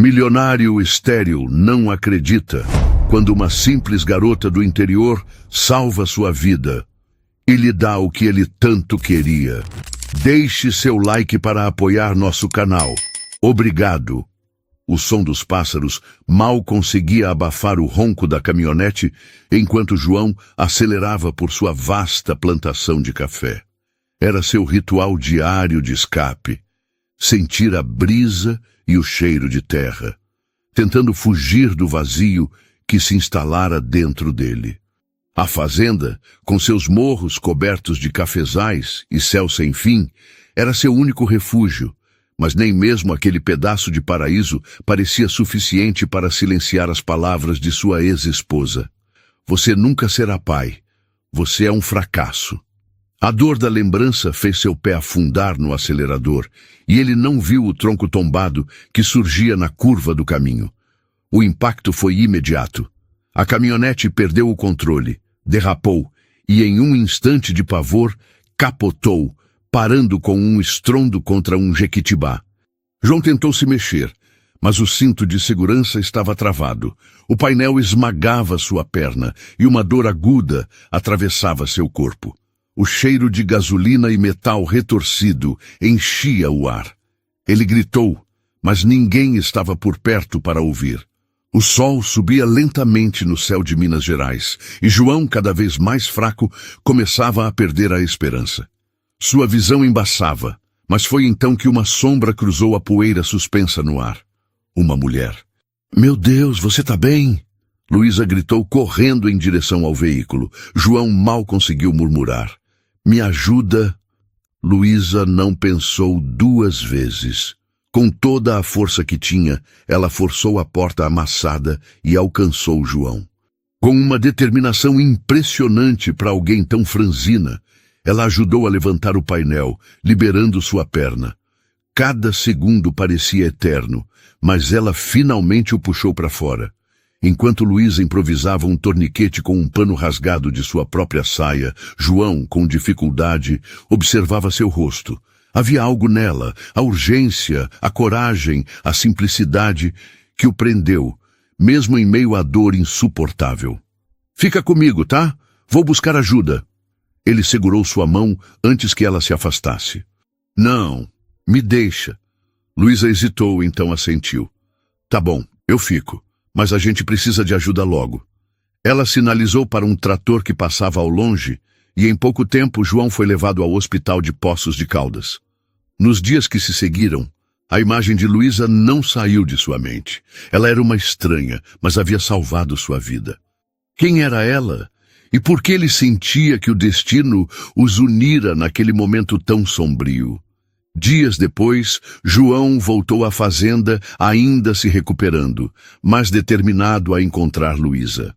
Milionário estéril não acredita quando uma simples garota do interior salva sua vida e lhe dá o que ele tanto queria. Deixe seu like para apoiar nosso canal. Obrigado. O som dos pássaros mal conseguia abafar o ronco da caminhonete enquanto João acelerava por sua vasta plantação de café. Era seu ritual diário de escape. Sentir a brisa e o cheiro de terra, tentando fugir do vazio que se instalara dentro dele. A fazenda, com seus morros cobertos de cafezais e céu sem fim, era seu único refúgio, mas nem mesmo aquele pedaço de paraíso parecia suficiente para silenciar as palavras de sua ex-esposa. Você nunca será pai. Você é um fracasso. A dor da lembrança fez seu pé afundar no acelerador, e ele não viu o tronco tombado que surgia na curva do caminho. O impacto foi imediato. A caminhonete perdeu o controle, derrapou, e em um instante de pavor, capotou, parando com um estrondo contra um jequitibá. João tentou se mexer, mas o cinto de segurança estava travado. O painel esmagava sua perna, e uma dor aguda atravessava seu corpo. O cheiro de gasolina e metal retorcido enchia o ar. Ele gritou, mas ninguém estava por perto para ouvir. O sol subia lentamente no céu de Minas Gerais, e João, cada vez mais fraco, começava a perder a esperança. Sua visão embaçava, mas foi então que uma sombra cruzou a poeira suspensa no ar. Uma mulher. Meu Deus, você tá bem? Luísa gritou correndo em direção ao veículo. João mal conseguiu murmurar. Me ajuda? Luísa não pensou duas vezes. Com toda a força que tinha, ela forçou a porta amassada e alcançou João. Com uma determinação impressionante para alguém tão franzina, ela ajudou a levantar o painel, liberando sua perna. Cada segundo parecia eterno, mas ela finalmente o puxou para fora. Enquanto Luísa improvisava um torniquete com um pano rasgado de sua própria saia, João, com dificuldade, observava seu rosto. Havia algo nela, a urgência, a coragem, a simplicidade, que o prendeu, mesmo em meio à dor insuportável. Fica comigo, tá? Vou buscar ajuda. Ele segurou sua mão antes que ela se afastasse. Não, me deixa. Luísa hesitou, então assentiu. Tá bom, eu fico. Mas a gente precisa de ajuda logo. Ela sinalizou para um trator que passava ao longe, e em pouco tempo João foi levado ao hospital de Poços de Caldas. Nos dias que se seguiram, a imagem de Luísa não saiu de sua mente. Ela era uma estranha, mas havia salvado sua vida. Quem era ela? E por que ele sentia que o destino os unira naquele momento tão sombrio? Dias depois, João voltou à fazenda, ainda se recuperando, mas determinado a encontrar Luísa.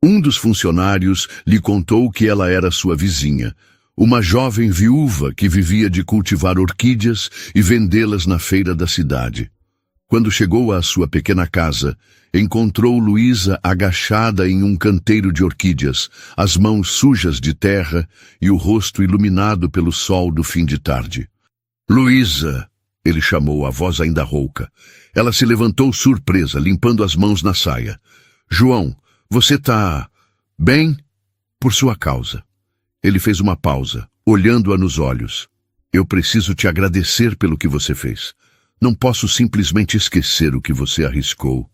Um dos funcionários lhe contou que ela era sua vizinha, uma jovem viúva que vivia de cultivar orquídeas e vendê-las na feira da cidade. Quando chegou à sua pequena casa, encontrou Luísa agachada em um canteiro de orquídeas, as mãos sujas de terra e o rosto iluminado pelo sol do fim de tarde. Luísa, ele chamou, a voz ainda rouca. Ela se levantou surpresa, limpando as mãos na saia. João, você tá bem? Por sua causa. Ele fez uma pausa, olhando-a nos olhos. Eu preciso te agradecer pelo que você fez. Não posso simplesmente esquecer o que você arriscou.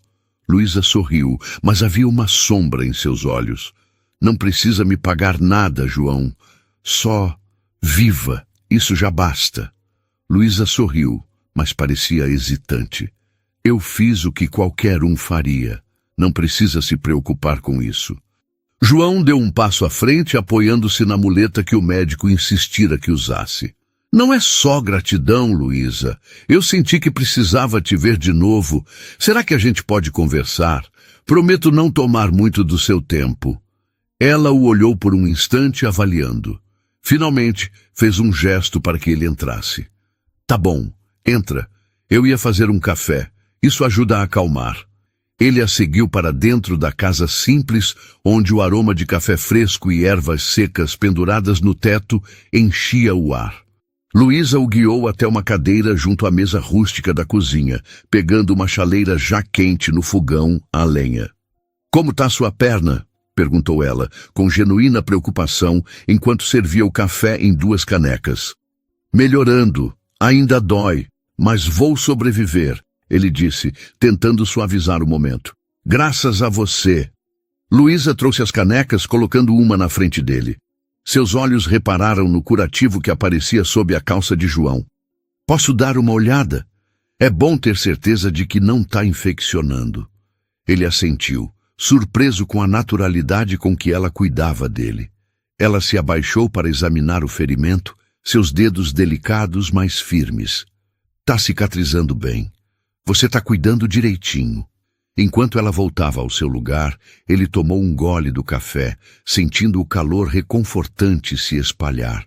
Luísa sorriu, mas havia uma sombra em seus olhos. Não precisa me pagar nada, João. Só viva, isso já basta. Luísa sorriu, mas parecia hesitante. Eu fiz o que qualquer um faria. Não precisa se preocupar com isso. João deu um passo à frente, apoiando-se na muleta que o médico insistira que usasse. Não é só gratidão, Luísa. Eu senti que precisava te ver de novo. Será que a gente pode conversar? Prometo não tomar muito do seu tempo. Ela o olhou por um instante, avaliando. Finalmente, fez um gesto para que ele entrasse. Tá bom, entra. Eu ia fazer um café. Isso ajuda a acalmar. Ele a seguiu para dentro da casa simples, onde o aroma de café fresco e ervas secas penduradas no teto enchia o ar. Luísa o guiou até uma cadeira junto à mesa rústica da cozinha, pegando uma chaleira já quente no fogão a lenha. "Como tá sua perna?" perguntou ela, com genuína preocupação, enquanto servia o café em 2 canecas. "Melhorando. Ainda dói, mas vou sobreviver", ele disse, tentando suavizar o momento. "Graças a você." Luísa trouxe as canecas, colocando uma na frente dele. Seus olhos repararam no curativo que aparecia sob a calça de João. "Posso dar uma olhada? É bom ter certeza de que não está infeccionando." Ele assentiu, surpreso com a naturalidade com que ela cuidava dele. Ela se abaixou para examinar o ferimento, seus dedos delicados, mas firmes. "Tá cicatrizando bem. Você tá cuidando direitinho." Enquanto ela voltava ao seu lugar, ele tomou um gole do café, sentindo o calor reconfortante se espalhar.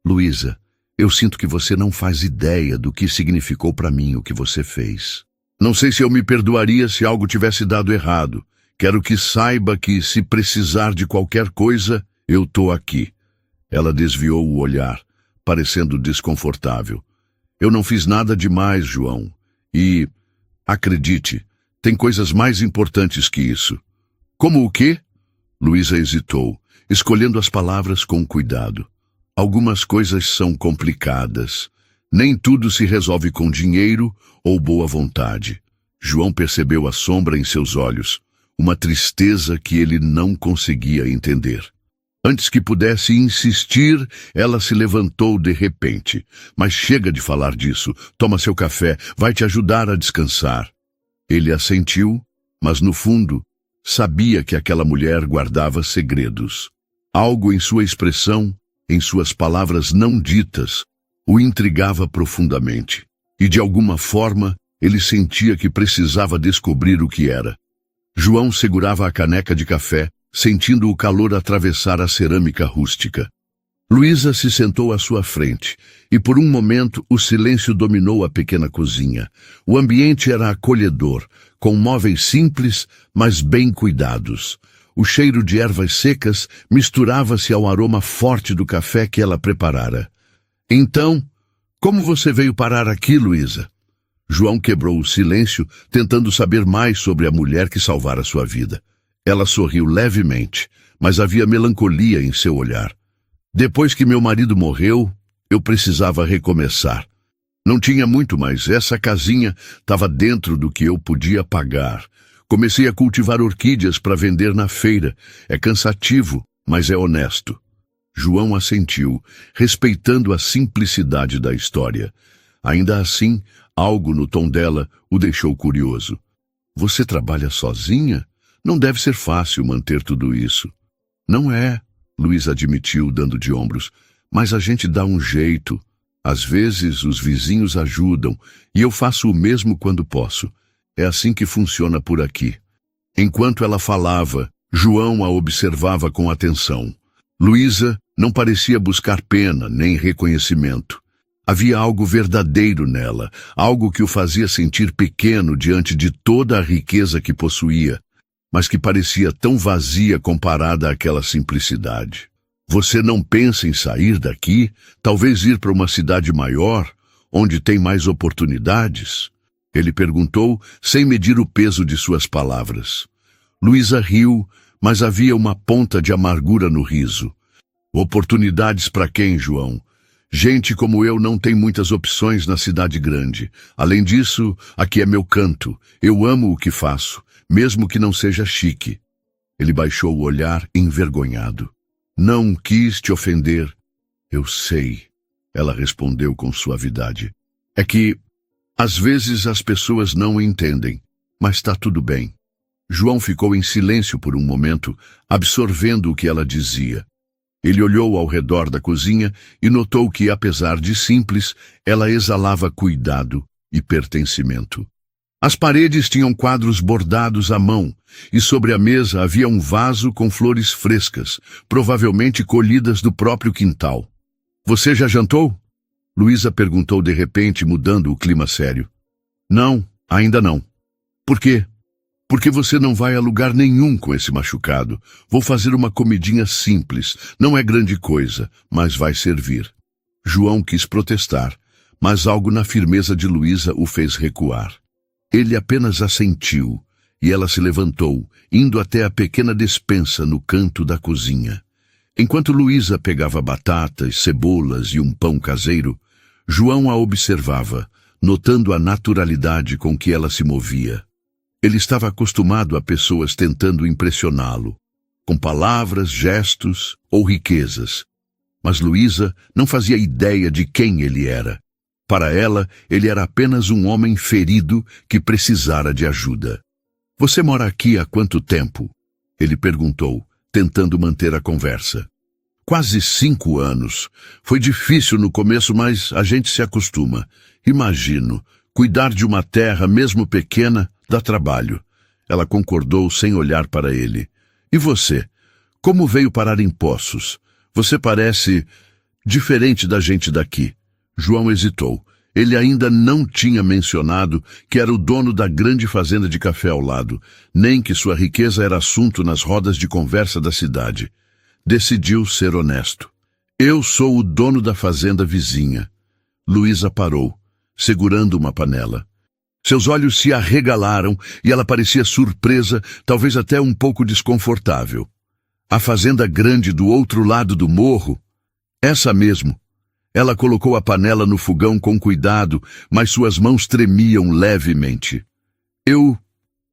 "Luísa, eu sinto que você não faz ideia do que significou para mim o que você fez. Não sei se eu me perdoaria se algo tivesse dado errado. Quero que saiba que, se precisar de qualquer coisa, eu tô aqui." Ela desviou o olhar, parecendo desconfortável. "Eu não fiz nada demais, João. E, acredite, tem coisas mais importantes que isso." "Como o quê?" Luísa hesitou, escolhendo as palavras com cuidado. "Algumas coisas são complicadas. Nem tudo se resolve com dinheiro ou boa vontade." João percebeu a sombra em seus olhos, uma tristeza que ele não conseguia entender. Antes que pudesse insistir, ela se levantou de repente. "Mas chega de falar disso. Toma seu café, vai te ajudar a descansar." Ele assentiu, mas no fundo, sabia que aquela mulher guardava segredos. Algo em sua expressão, em suas palavras não ditas, o intrigava profundamente. E de alguma forma, ele sentia que precisava descobrir o que era. João segurava a caneca de café, sentindo o calor atravessar a cerâmica rústica. Luísa se sentou à sua frente, e por um momento o silêncio dominou a pequena cozinha. O ambiente era acolhedor, com móveis simples, mas bem cuidados. O cheiro de ervas secas misturava-se ao aroma forte do café que ela preparara. "Então, como você veio parar aqui, Luísa?" João quebrou o silêncio, tentando saber mais sobre a mulher que salvara sua vida. Ela sorriu levemente, mas havia melancolia em seu olhar. "Depois que meu marido morreu, eu precisava recomeçar. Não tinha muito, mas essa casinha estava dentro do que eu podia pagar. Comecei a cultivar orquídeas para vender na feira. É cansativo, mas é honesto." João assentiu, respeitando a simplicidade da história. Ainda assim, algo no tom dela o deixou curioso. "Você trabalha sozinha? Não deve ser fácil manter tudo isso." "Não é", Luísa admitiu, dando de ombros, "mas a gente dá um jeito. Às vezes os vizinhos ajudam, e eu faço o mesmo quando posso. É assim que funciona por aqui." Enquanto ela falava, João a observava com atenção. Luísa não parecia buscar pena nem reconhecimento. Havia algo verdadeiro nela, algo que o fazia sentir pequeno diante de toda a riqueza que possuía, mas que parecia tão vazia comparada àquela simplicidade. "Você não pensa em sair daqui? Talvez ir para uma cidade maior, onde tem mais oportunidades?" Ele perguntou, sem medir o peso de suas palavras. Luísa riu, mas havia uma ponta de amargura no riso. "Oportunidades para quem, João? Gente como eu não tem muitas opções na cidade grande. Além disso, aqui é meu canto. Eu amo o que faço, mesmo que não seja chique." Ele baixou o olhar, envergonhado. "Não quis te ofender." "Eu sei", ela respondeu com suavidade. "É que, às vezes, as pessoas não entendem, mas está tudo bem." João ficou em silêncio por um momento, absorvendo o que ela dizia. Ele olhou ao redor da cozinha e notou que, apesar de simples, ela exalava cuidado e pertencimento. As paredes tinham quadros bordados à mão, e sobre a mesa havia um vaso com flores frescas, provavelmente colhidas do próprio quintal. "Você já jantou?" Luísa perguntou de repente, mudando o clima sério. "Não, ainda não." "Por quê?" "Porque você não vai a lugar nenhum com esse machucado. Vou fazer uma comidinha simples. Não é grande coisa, mas vai servir." João quis protestar, mas algo na firmeza de Luísa o fez recuar. Ele apenas assentiu, e ela se levantou, indo até a pequena despensa no canto da cozinha. Enquanto Luísa pegava batatas, cebolas e um pão caseiro, João a observava, notando a naturalidade com que ela se movia. Ele estava acostumado a pessoas tentando impressioná-lo, com palavras, gestos ou riquezas. Mas Luísa não fazia ideia de quem ele era. Para ela, ele era apenas um homem ferido que precisara de ajuda. "Você mora aqui há quanto tempo?" ele perguntou, tentando manter a conversa. "Quase 5 anos. Foi difícil no começo, mas a gente se acostuma. Imagino, cuidar de uma terra, mesmo pequena, dá trabalho." Ela concordou sem olhar para ele. "E você? Como veio parar em Poços? Você parece diferente da gente daqui." João hesitou. Ele ainda não tinha mencionado que era o dono da grande fazenda de café ao lado, nem que sua riqueza era assunto nas rodas de conversa da cidade. Decidiu ser honesto. "Eu sou o dono da fazenda vizinha." Luísa parou, segurando uma panela. Seus olhos se arregalaram e ela parecia surpresa, talvez até um pouco desconfortável. "A fazenda grande do outro lado do morro?" "Essa mesmo." Ela colocou a panela no fogão com cuidado, mas suas mãos tremiam levemente. "Eu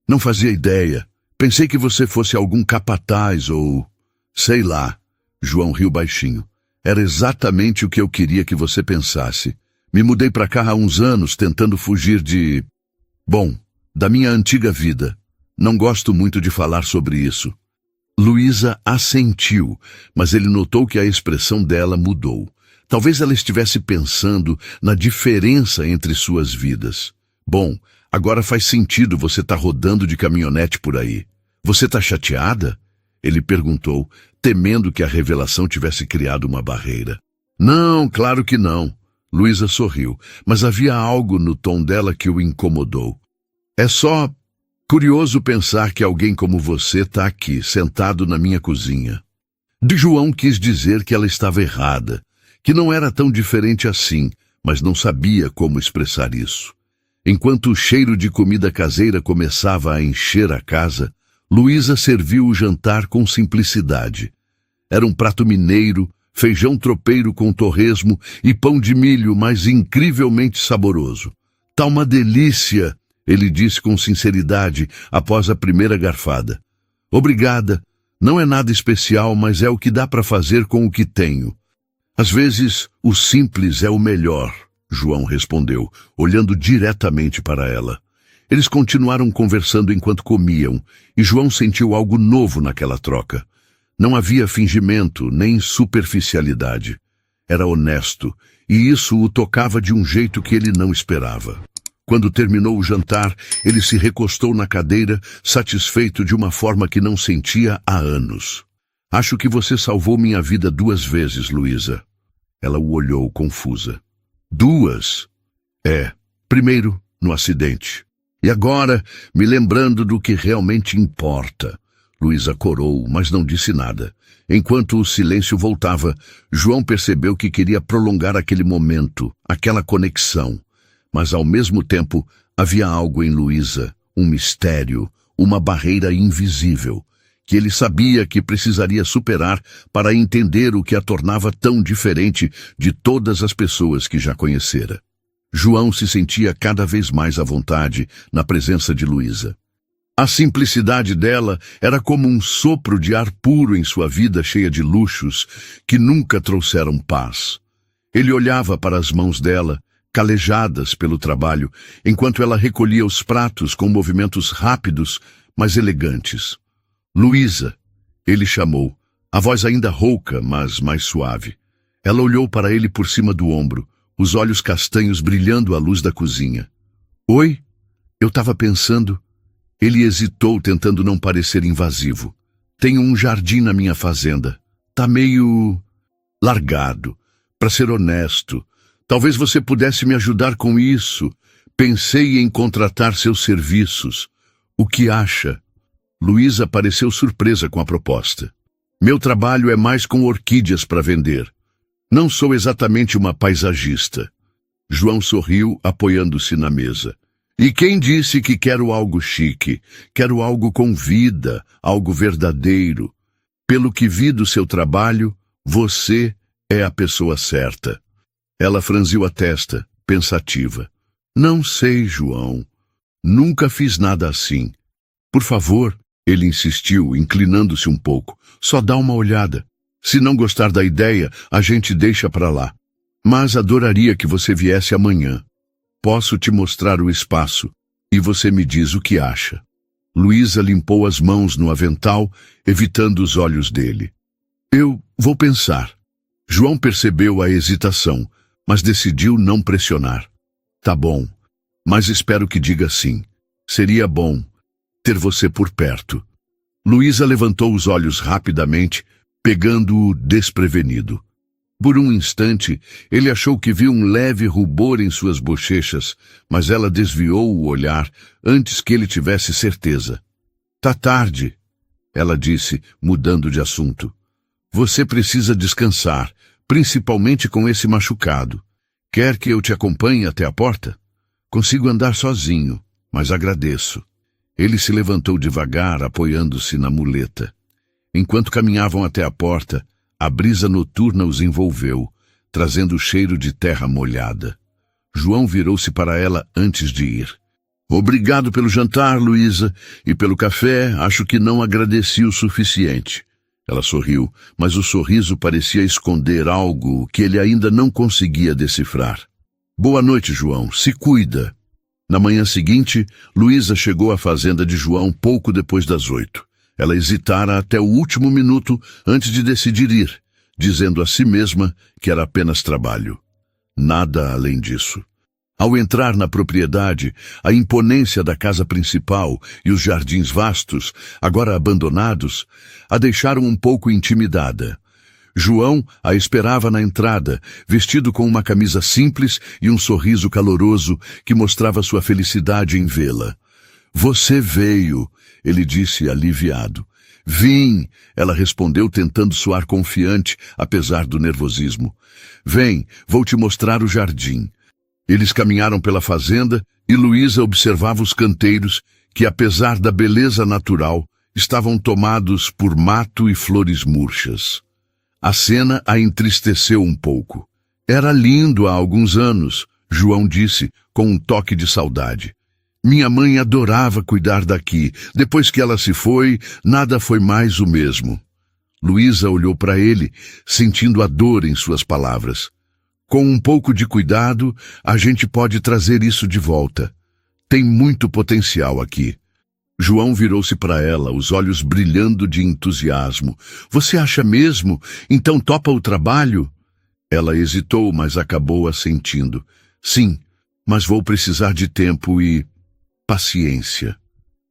não fazia ideia. Pensei que você fosse algum capataz ou... sei lá." João riu baixinho. "Era exatamente o que eu queria que você pensasse. Me mudei para cá há uns anos tentando fugir de... bom, da minha antiga vida. Não gosto muito de falar sobre isso." Luísa assentiu, mas ele notou que a expressão dela mudou. Talvez ela estivesse pensando na diferença entre suas vidas. "Bom, agora faz sentido você estar rodando de caminhonete por aí. Você está chateada?" ele perguntou, temendo que a revelação tivesse criado uma barreira. "Não, claro que não." Luísa sorriu, mas havia algo no tom dela que o incomodou. "É só curioso pensar que alguém como você está aqui, sentado na minha cozinha." João quis dizer que ela estava errada, que não era tão diferente assim, mas não sabia como expressar isso. Enquanto o cheiro de comida caseira começava a encher a casa, Luísa serviu o jantar com simplicidade. Era um prato mineiro, feijão tropeiro com torresmo e pão de milho, mas incrivelmente saboroso. "Tá uma delícia", ele disse com sinceridade após a primeira garfada. "Obrigada. Não é nada especial, mas é o que dá para fazer com o que tenho." "Às vezes, o simples é o melhor", João respondeu, olhando diretamente para ela. Eles continuaram conversando enquanto comiam, e João sentiu algo novo naquela troca. Não havia fingimento, nem superficialidade. Era honesto, e isso o tocava de um jeito que ele não esperava. Quando terminou o jantar, ele se recostou na cadeira, satisfeito de uma forma que não sentia há anos. "Acho que você salvou minha vida 2 vezes, Luísa." Ela o olhou confusa. "2? É. Primeiro, no acidente. E agora, me lembrando do que realmente importa." Luísa corou, mas não disse nada. Enquanto o silêncio voltava, João percebeu que queria prolongar aquele momento, aquela conexão. Mas, ao mesmo tempo, havia algo em Luísa, um mistério, uma barreira invisível, que ele sabia que precisaria superar para entender o que a tornava tão diferente de todas as pessoas que já conhecera. João se sentia cada vez mais à vontade na presença de Luísa. A simplicidade dela era como um sopro de ar puro em sua vida cheia de luxos que nunca trouxeram paz. Ele olhava para as mãos dela, calejadas pelo trabalho, enquanto ela recolhia os pratos com movimentos rápidos, mas elegantes. "Luísa", ele chamou, a voz ainda rouca, mas mais suave. Ela olhou para ele por cima do ombro, os olhos castanhos brilhando à luz da cozinha. "Oi? Eu estava pensando..." Ele hesitou, tentando não parecer invasivo. "Tenho um jardim na minha fazenda. Tá meio... largado. Para ser honesto, talvez você pudesse me ajudar com isso. Pensei em contratar seus serviços. O que acha?" Luísa pareceu surpresa com a proposta. "Meu trabalho é mais com orquídeas para vender." Não sou exatamente uma paisagista. João sorriu, apoiando-se na mesa. E quem disse que quero algo chique? Quero algo com vida, algo verdadeiro. Pelo que vi do seu trabalho, você é a pessoa certa. Ela franziu a testa, pensativa. Não sei, João. Nunca fiz nada assim. Por favor, ele insistiu, inclinando-se um pouco. Só dá uma olhada. Se não gostar da ideia, a gente deixa para lá. Mas adoraria que você viesse amanhã. Posso te mostrar o espaço, e você me diz o que acha. Luísa limpou as mãos no avental, evitando os olhos dele. Eu vou pensar. João percebeu a hesitação, mas decidiu não pressionar. Tá bom, mas espero que diga sim. Seria bom ter você por perto. Luísa levantou os olhos rapidamente, pegando-o desprevenido. Por um instante, ele achou que viu um leve rubor em suas bochechas, mas ela desviou o olhar antes que ele tivesse certeza. Tá tarde, ela disse, mudando de assunto. Você precisa descansar, principalmente com esse machucado. Quer que eu te acompanhe até a porta? Consigo andar sozinho, mas agradeço. Ele se levantou devagar, apoiando-se na muleta. Enquanto caminhavam até a porta, a brisa noturna os envolveu, trazendo o cheiro de terra molhada. João virou-se para ela antes de ir. Obrigado pelo jantar, Luísa, e pelo café. Acho que não agradeci o suficiente. Ela sorriu, mas o sorriso parecia esconder algo que ele ainda não conseguia decifrar. Boa noite, João. Se cuida. Na manhã seguinte, Luísa chegou à fazenda de João pouco depois das 8. Ela hesitara até o último minuto antes de decidir ir, dizendo a si mesma que era apenas trabalho. Nada além disso. Ao entrar na propriedade, a imponência da casa principal e os jardins vastos, agora abandonados, a deixaram um pouco intimidada. João a esperava na entrada, vestido com uma camisa simples e um sorriso caloroso que mostrava sua felicidade em vê-la. Você veio, ele disse aliviado. Vim, ela respondeu tentando soar confiante, apesar do nervosismo. Vem, vou te mostrar o jardim. Eles caminharam pela fazenda e Luísa observava os canteiros que, apesar da beleza natural, estavam tomados por mato e flores murchas. A cena a entristeceu um pouco. Era lindo há alguns anos, João disse, com um toque de saudade. Minha mãe adorava cuidar daqui. Depois que ela se foi, nada foi mais o mesmo. Luísa olhou para ele, sentindo a dor em suas palavras. Com um pouco de cuidado, a gente pode trazer isso de volta. Tem muito potencial aqui. João virou-se para ela, os olhos brilhando de entusiasmo. Você acha mesmo? Então topa o trabalho? Ela hesitou, mas acabou assentindo. Sim, mas vou precisar de tempo e paciência.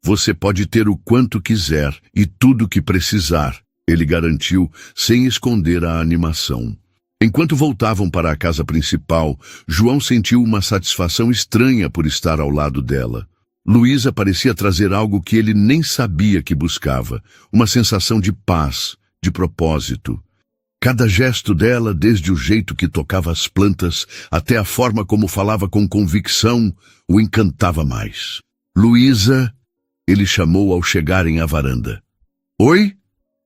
Você pode ter o quanto quiser e tudo o que precisar, ele garantiu, sem esconder a animação. Enquanto voltavam para a casa principal, João sentiu uma satisfação estranha por estar ao lado dela. Luísa parecia trazer algo que ele nem sabia que buscava, uma sensação de paz, de propósito. Cada gesto dela, desde o jeito que tocava as plantas até a forma como falava com convicção, o encantava mais. Luísa, ele chamou ao chegarem à varanda. Oi?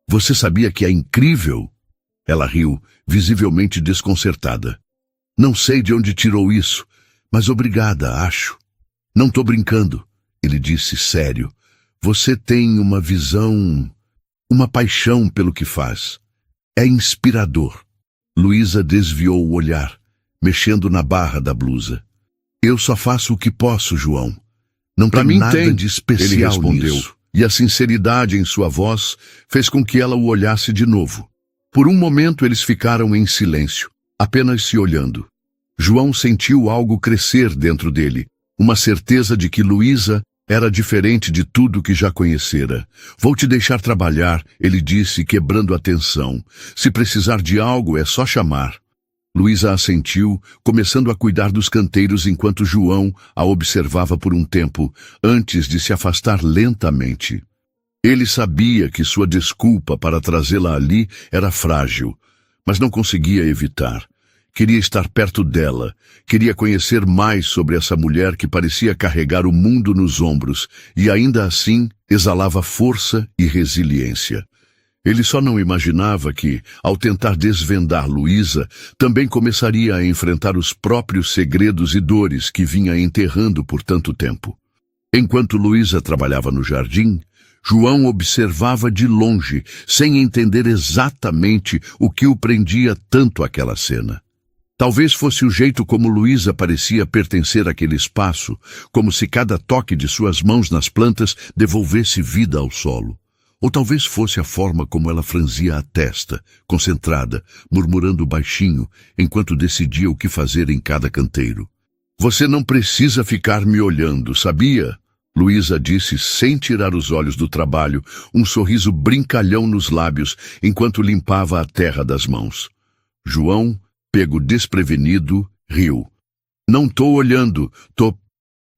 Você sabia que é incrível? Ela riu, visivelmente desconcertada. Não sei de onde tirou isso, mas obrigada, acho. Não tô brincando, ele disse sério. Você tem uma visão, uma paixão pelo que faz. É inspirador. Luísa desviou o olhar, mexendo na barra da blusa. Eu só faço o que posso, João. Não tem nada de especial, ele respondeu, nisso. E a sinceridade em sua voz fez com que ela o olhasse de novo. Por um momento eles ficaram em silêncio, apenas se olhando. João sentiu algo crescer dentro dele, uma certeza de que Luísa era diferente de tudo que já conhecera. Vou te deixar trabalhar, ele disse, quebrando a tensão. Se precisar de algo, é só chamar. Luísa assentiu, começando a cuidar dos canteiros enquanto João a observava por um tempo, antes de se afastar lentamente. Ele sabia que sua desculpa para trazê-la ali era frágil, mas não conseguia evitar. Queria estar perto dela, queria conhecer mais sobre essa mulher que parecia carregar o mundo nos ombros e ainda assim exalava força e resiliência. Ele só não imaginava que, ao tentar desvendar Luísa, também começaria a enfrentar os próprios segredos e dores que vinha enterrando por tanto tempo. Enquanto Luísa trabalhava no jardim, João observava de longe, sem entender exatamente o que o prendia tanto àquela cena. Talvez fosse o jeito como Luísa parecia pertencer àquele espaço, como se cada toque de suas mãos nas plantas devolvesse vida ao solo. Ou talvez fosse a forma como ela franzia a testa, concentrada, murmurando baixinho, enquanto decidia o que fazer em cada canteiro. "Você não precisa ficar me olhando, sabia?" Luísa disse sem tirar os olhos do trabalho, um sorriso brincalhão nos lábios, enquanto limpava a terra das mãos. João, pego desprevenido, riu. "Não tô olhando, tô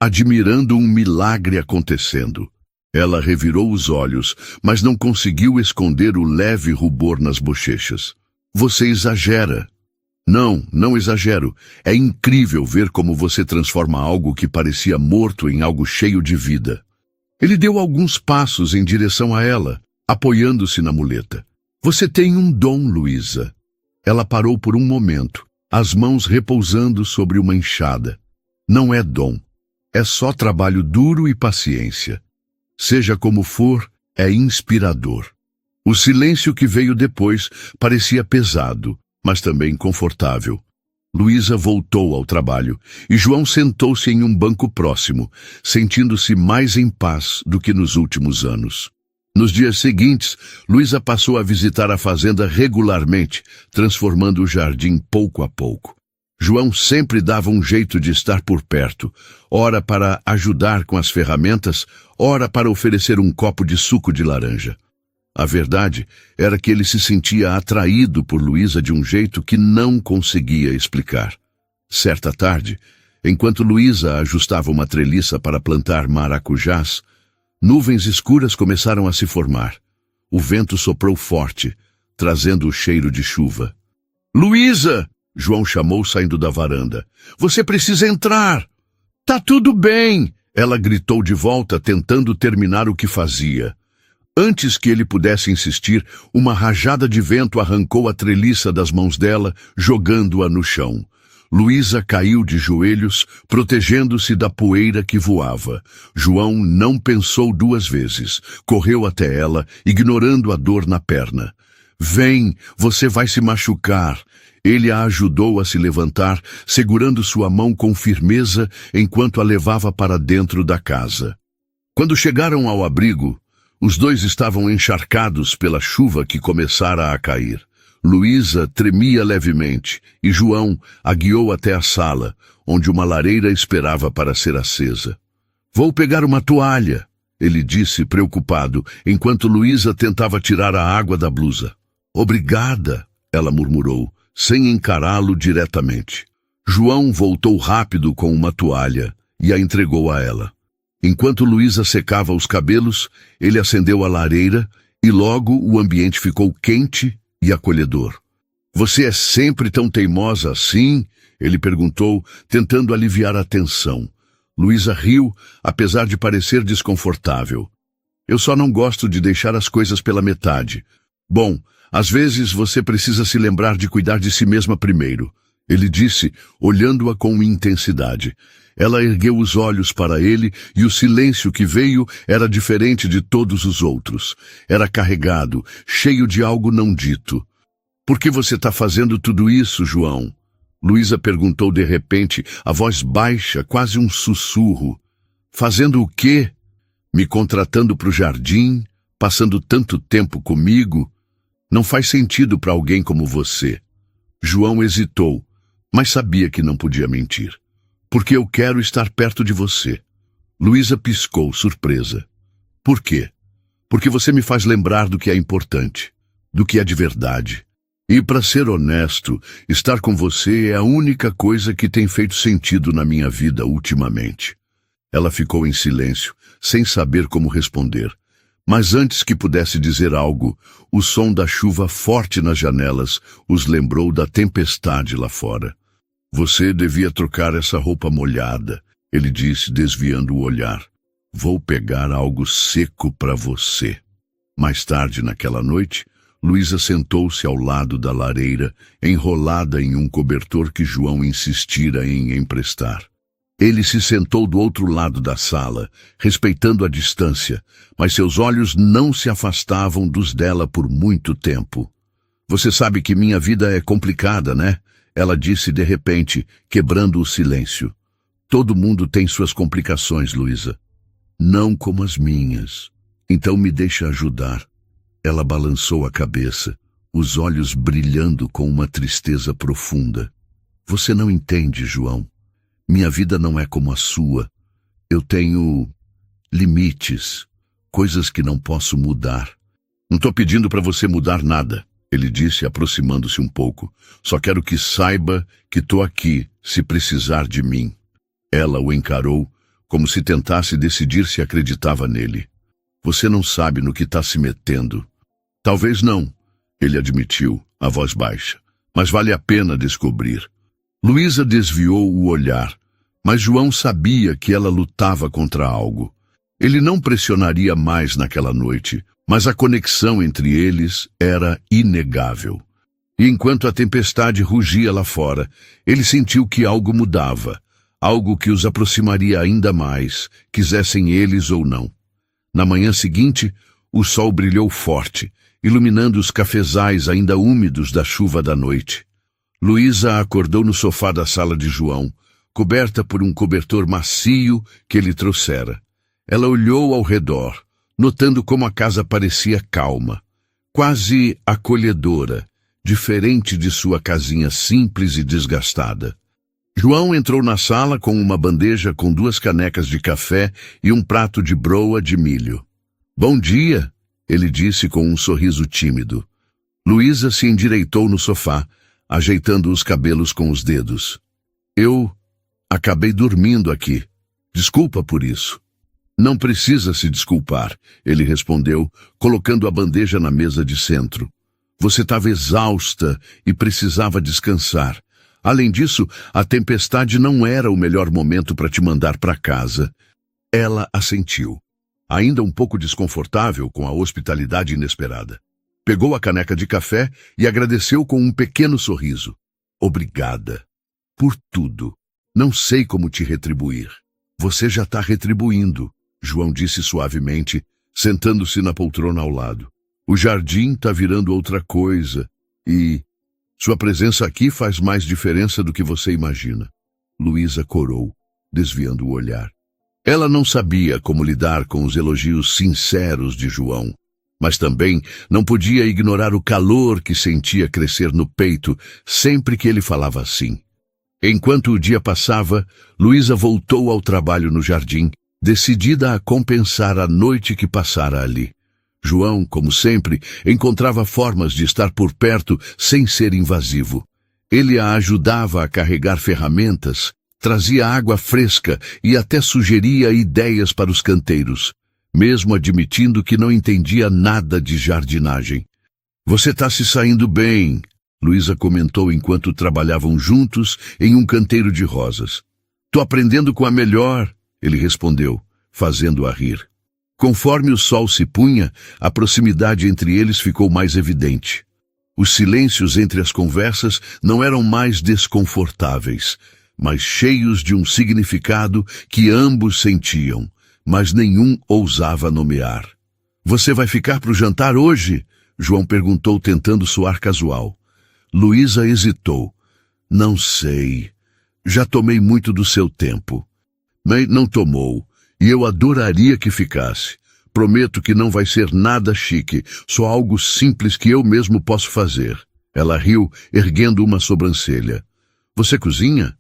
admirando um milagre acontecendo." Ela revirou os olhos, mas não conseguiu esconder o leve rubor nas bochechas. "Você exagera." "Não, não exagero. É incrível ver como você transforma algo que parecia morto em algo cheio de vida." Ele deu alguns passos em direção a ela, apoiando-se na muleta. "Você tem um dom, Luísa." Ela parou por um momento, as mãos repousando sobre uma enxada. "Não é dom. É só trabalho duro e paciência. Seja como for, é inspirador." O silêncio que veio depois parecia pesado, mas também confortável. Luísa voltou ao trabalho e João sentou-se em um banco próximo, sentindo-se mais em paz do que nos últimos anos. Nos dias seguintes, Luísa passou a visitar a fazenda regularmente, transformando o jardim pouco a pouco. João sempre dava um jeito de estar por perto, ora para ajudar com as ferramentas, ora para oferecer um copo de suco de laranja. A verdade era que ele se sentia atraído por Luísa de um jeito que não conseguia explicar. Certa tarde, enquanto Luísa ajustava uma treliça para plantar maracujás, nuvens escuras começaram a se formar. O vento soprou forte, trazendo o cheiro de chuva. "Luísa!" João chamou saindo da varanda. "Você precisa entrar!" "Tá tudo bem!" Ela gritou de volta, tentando terminar o que fazia. Antes que ele pudesse insistir, uma rajada de vento arrancou a treliça das mãos dela, jogando-a no chão. Luísa caiu de joelhos, protegendo-se da poeira que voava. João não pensou duas vezes. Correu até ela, ignorando a dor na perna. "Vem, você vai se machucar." Ele a ajudou a se levantar, segurando sua mão com firmeza enquanto a levava para dentro da casa. Quando chegaram ao abrigo, os dois estavam encharcados pela chuva que começara a cair. Luísa tremia levemente e João a guiou até a sala, onde uma lareira esperava para ser acesa. "Vou pegar uma toalha," ele disse preocupado, enquanto Luísa tentava tirar a água da blusa. "Obrigada," ela murmurou, sem encará-lo diretamente. João voltou rápido com uma toalha e a entregou a ela. Enquanto Luísa secava os cabelos, ele acendeu a lareira e logo o ambiente ficou quente e acolhedor. "Você é sempre tão teimosa assim?" ele perguntou, tentando aliviar a tensão. Luísa riu, apesar de parecer desconfortável. "Eu só não gosto de deixar as coisas pela metade. Bom, às vezes você precisa se lembrar de cuidar de si mesma primeiro," ele disse, olhando-a com intensidade. Ela ergueu os olhos para ele e o silêncio que veio era diferente de todos os outros. Era carregado, cheio de algo não dito. "Por que você está fazendo tudo isso, João?" Luísa perguntou de repente, a voz baixa, quase um sussurro. "Fazendo o quê? Me contratando para o jardim? Passando tanto tempo comigo? Não faz sentido para alguém como você." João hesitou, mas sabia que não podia mentir. "Porque eu quero estar perto de você." Luísa piscou, surpresa. "Por quê?" "Porque você me faz lembrar do que é importante, do que é de verdade. E, para ser honesto, estar com você é a única coisa que tem feito sentido na minha vida ultimamente." Ela ficou em silêncio, sem saber como responder. Mas antes que pudesse dizer algo, o som da chuva forte nas janelas os lembrou da tempestade lá fora. Você devia trocar essa roupa molhada, ele disse, desviando o olhar. Vou pegar algo seco para você. Mais tarde naquela noite, Luísa sentou-se ao lado da lareira, enrolada em um cobertor que João insistira em emprestar. Ele se sentou do outro lado da sala, respeitando a distância, mas seus olhos não se afastavam dos dela por muito tempo. Você sabe que minha vida é complicada, né? Ela disse de repente, quebrando o silêncio. Todo mundo tem suas complicações, Luísa. Não como as minhas. Então me deixa ajudar. Ela balançou a cabeça, os olhos brilhando com uma tristeza profunda. Você não entende, João. Minha vida não é como a sua. Eu tenho limites, coisas que não posso mudar. Não estou pedindo para você mudar nada, ele disse, aproximando-se um pouco. Só quero que saiba que estou aqui, se precisar de mim. Ela o encarou, como se tentasse decidir se acreditava nele. Você não sabe no que está se metendo. Talvez não, ele admitiu, a voz baixa. Mas vale a pena descobrir. Luísa desviou o olhar, mas João sabia que ela lutava contra algo. Ele não pressionaria mais naquela noite, mas a conexão entre eles era inegável. E enquanto a tempestade rugia lá fora, ele sentiu que algo mudava, algo que os aproximaria ainda mais, quisessem eles ou não. Na manhã seguinte, o sol brilhou forte, iluminando os cafezais ainda úmidos da chuva da noite. Luísa acordou no sofá da sala de João, coberta por um cobertor macio que ele trouxera. Ela olhou ao redor, notando como a casa parecia calma, quase acolhedora, diferente de sua casinha simples e desgastada. João entrou na sala com uma bandeja com 2 canecas de café e um prato de broa de milho. Bom dia, ele disse com um sorriso tímido. Luísa se endireitou no sofá, ajeitando os cabelos com os dedos. Eu acabei dormindo aqui. Desculpa por isso. Não precisa se desculpar, ele respondeu, colocando a bandeja na mesa de centro. Você estava exausta e precisava descansar. Além disso, a tempestade não era o melhor momento para te mandar para casa. Ela assentiu, ainda um pouco desconfortável com a hospitalidade inesperada. Pegou a caneca de café e agradeceu com um pequeno sorriso. Obrigada. Por tudo. Não sei como te retribuir. Você já está retribuindo, João disse suavemente, sentando-se na poltrona ao lado. O jardim está virando outra coisa e sua presença aqui faz mais diferença do que você imagina. Luísa corou, desviando o olhar. Ela não sabia como lidar com os elogios sinceros de João, mas também não podia ignorar o calor que sentia crescer no peito sempre que ele falava assim. Enquanto o dia passava, Luísa voltou ao trabalho no jardim, decidida a compensar a noite que passara ali. João, como sempre, encontrava formas de estar por perto sem ser invasivo. Ele a ajudava a carregar ferramentas, trazia água fresca e até sugeria ideias para os canteiros, mesmo admitindo que não entendia nada de jardinagem. Você está se saindo bem, Luísa comentou enquanto trabalhavam juntos em um canteiro de rosas. Tô aprendendo com a melhor, ele respondeu, fazendo-a rir. Conforme o sol se punha, a proximidade entre eles ficou mais evidente. Os silêncios entre as conversas não eram mais desconfortáveis, mas cheios de um significado que ambos sentiam, mas nenhum ousava nomear. Você vai ficar para o jantar hoje? João perguntou, tentando soar casual. Luísa hesitou. Não sei. Já tomei muito do seu tempo. Mas não tomou, e eu adoraria que ficasse. Prometo que não vai ser nada chique, só algo simples que eu mesmo posso fazer. Ela riu, erguendo uma sobrancelha. Você cozinha?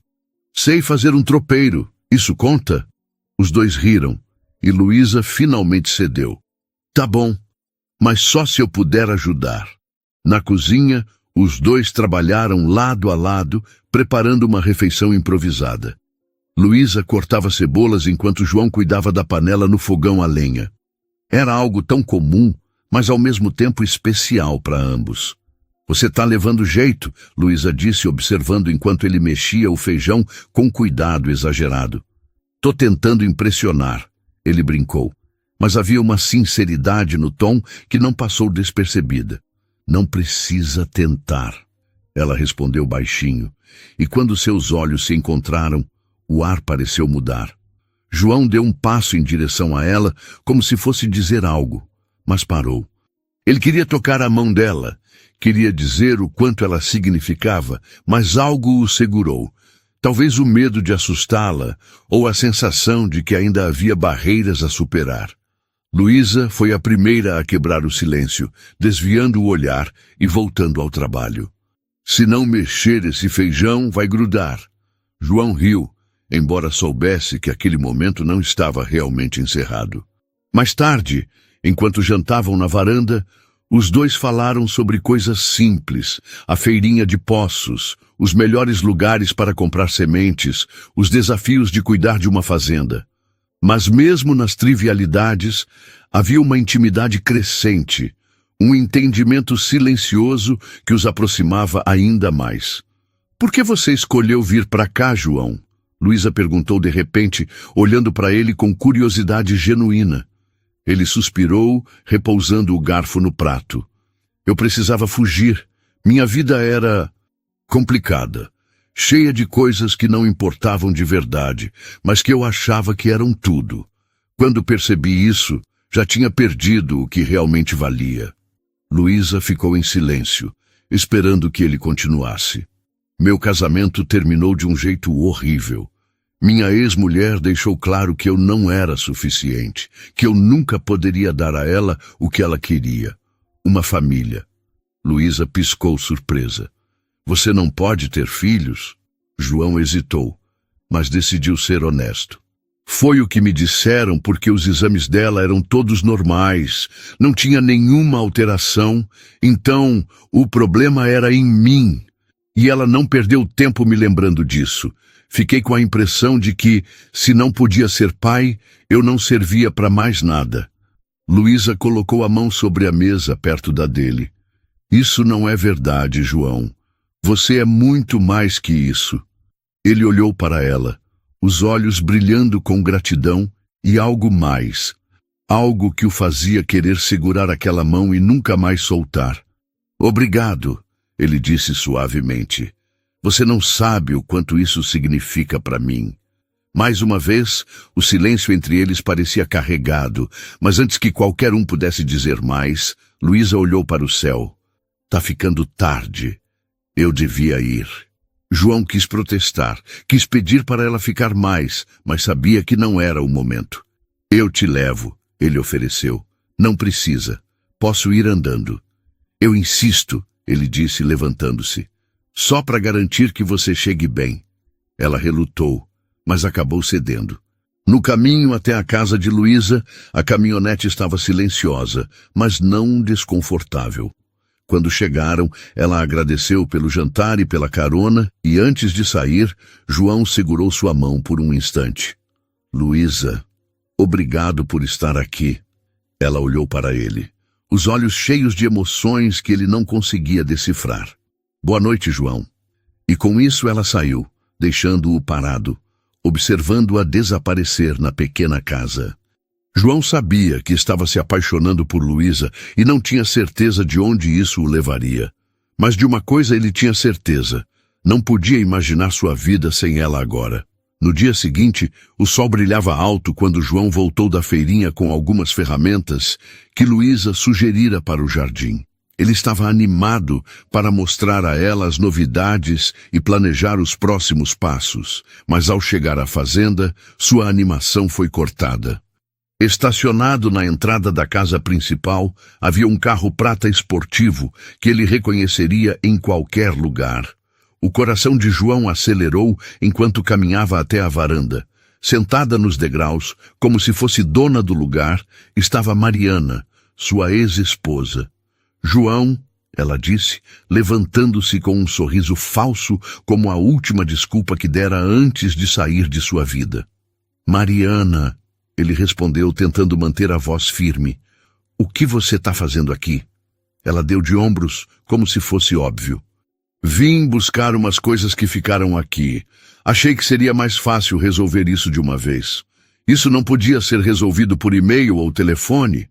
Sei fazer um tropeiro. Isso conta? Os dois riram, e Luísa finalmente cedeu. Tá bom, mas só se eu puder ajudar. Na cozinha, os dois trabalharam lado a lado, preparando uma refeição improvisada. Luísa cortava cebolas enquanto João cuidava da panela no fogão a lenha. Era algo tão comum, mas ao mesmo tempo especial para ambos. Você tá levando jeito, Luísa disse, observando enquanto ele mexia o feijão com cuidado exagerado. Tô tentando impressionar, ele brincou, mas havia uma sinceridade no tom que não passou despercebida. Não precisa tentar, ela respondeu baixinho, e quando seus olhos se encontraram, o ar pareceu mudar. João deu um passo em direção a ela, como se fosse dizer algo, mas parou. Ele queria tocar a mão dela, queria dizer o quanto ela significava, mas algo o segurou. Talvez o medo de assustá-la, ou a sensação de que ainda havia barreiras a superar. Luísa foi a primeira a quebrar o silêncio, desviando o olhar e voltando ao trabalho. Se não mexer esse feijão, vai grudar. João riu, embora soubesse que aquele momento não estava realmente encerrado. Mais tarde, enquanto jantavam na varanda, os dois falaram sobre coisas simples, a feirinha de Poços, os melhores lugares para comprar sementes, os desafios de cuidar de uma fazenda. Mas mesmo nas trivialidades, havia uma intimidade crescente, um entendimento silencioso que os aproximava ainda mais. Por que você escolheu vir para cá, João? Luísa perguntou de repente, olhando para ele com curiosidade genuína. Ele suspirou, repousando o garfo no prato. Eu precisava fugir. Minha vida era complicada, cheia de coisas que não importavam de verdade, mas que eu achava que eram tudo. Quando percebi isso, já tinha perdido o que realmente valia. Luísa ficou em silêncio, esperando que ele continuasse. Meu casamento terminou de um jeito horrível. Minha ex-mulher deixou claro que eu não era suficiente, que eu nunca poderia dar a ela o que ela queria, uma família. Luísa piscou surpresa. Você não pode ter filhos? João hesitou, mas decidiu ser honesto. Foi o que me disseram porque os exames dela eram todos normais, não tinha nenhuma alteração, então o problema era em mim. E ela não perdeu tempo me lembrando disso. Fiquei com a impressão de que, se não podia ser pai, eu não servia para mais nada. Luísa colocou a mão sobre a mesa perto da dele. Isso não é verdade, João. Você é muito mais que isso. Ele olhou para ela, os olhos brilhando com gratidão e algo mais. Algo que o fazia querer segurar aquela mão e nunca mais soltar. Obrigado, ele disse suavemente. Você não sabe o quanto isso significa para mim. Mais uma vez, o silêncio entre eles parecia carregado, mas antes que qualquer um pudesse dizer mais, Luísa olhou para o céu. Tá ficando tarde. Eu devia ir. João quis protestar, quis pedir para ela ficar mais, mas sabia que não era o momento. Eu te levo, ele ofereceu. Não precisa. Posso ir andando. Eu insisto, ele disse, levantando-se. Só para garantir que você chegue bem. Ela relutou, mas acabou cedendo. No caminho até a casa de Luísa, a caminhonete estava silenciosa, mas não desconfortável. Quando chegaram, ela agradeceu pelo jantar e pela carona, e antes de sair, João segurou sua mão por um instante. Luísa, obrigado por estar aqui. Ela olhou para ele, os olhos cheios de emoções que ele não conseguia decifrar. Boa noite, João. E com isso ela saiu, deixando-o parado, observando-a desaparecer na pequena casa. João sabia que estava se apaixonando por Luísa e não tinha certeza de onde isso o levaria. Mas de uma coisa ele tinha certeza. Não podia imaginar sua vida sem ela agora. No dia seguinte, o sol brilhava alto quando João voltou da feirinha com algumas ferramentas que Luísa sugerira para o jardim. Ele estava animado para mostrar a ela as novidades e planejar os próximos passos, mas ao chegar à fazenda, sua animação foi cortada. Estacionado na entrada da casa principal, havia um carro prata esportivo que ele reconheceria em qualquer lugar. O coração de João acelerou enquanto caminhava até a varanda. Sentada nos degraus, como se fosse dona do lugar, estava Mariana, sua ex-esposa. João, ela disse, levantando-se com um sorriso falso como a última desculpa que dera antes de sair de sua vida. Mariana, ele respondeu tentando manter a voz firme. O que você está fazendo aqui? Ela deu de ombros, como se fosse óbvio. Vim buscar umas coisas que ficaram aqui. Achei que seria mais fácil resolver isso de uma vez. Isso não podia ser resolvido por e-mail ou telefone?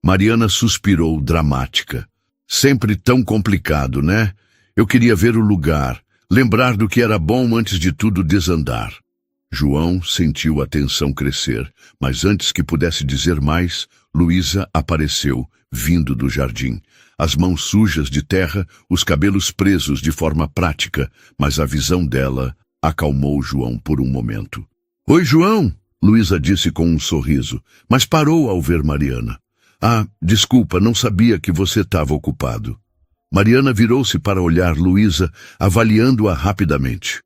Mariana suspirou, dramática. Sempre tão complicado, né? Eu queria ver o lugar, lembrar do que era bom antes de tudo desandar. João sentiu a tensão crescer, mas antes que pudesse dizer mais, Luísa apareceu, vindo do jardim. As mãos sujas de terra, os cabelos presos de forma prática, mas a visão dela acalmou João por um momento. Oi, João, Luísa disse com um sorriso, mas parou ao ver Mariana. Ah, desculpa, não sabia que você estava ocupado. Mariana virou-se para olhar Luísa, avaliando-a rapidamente.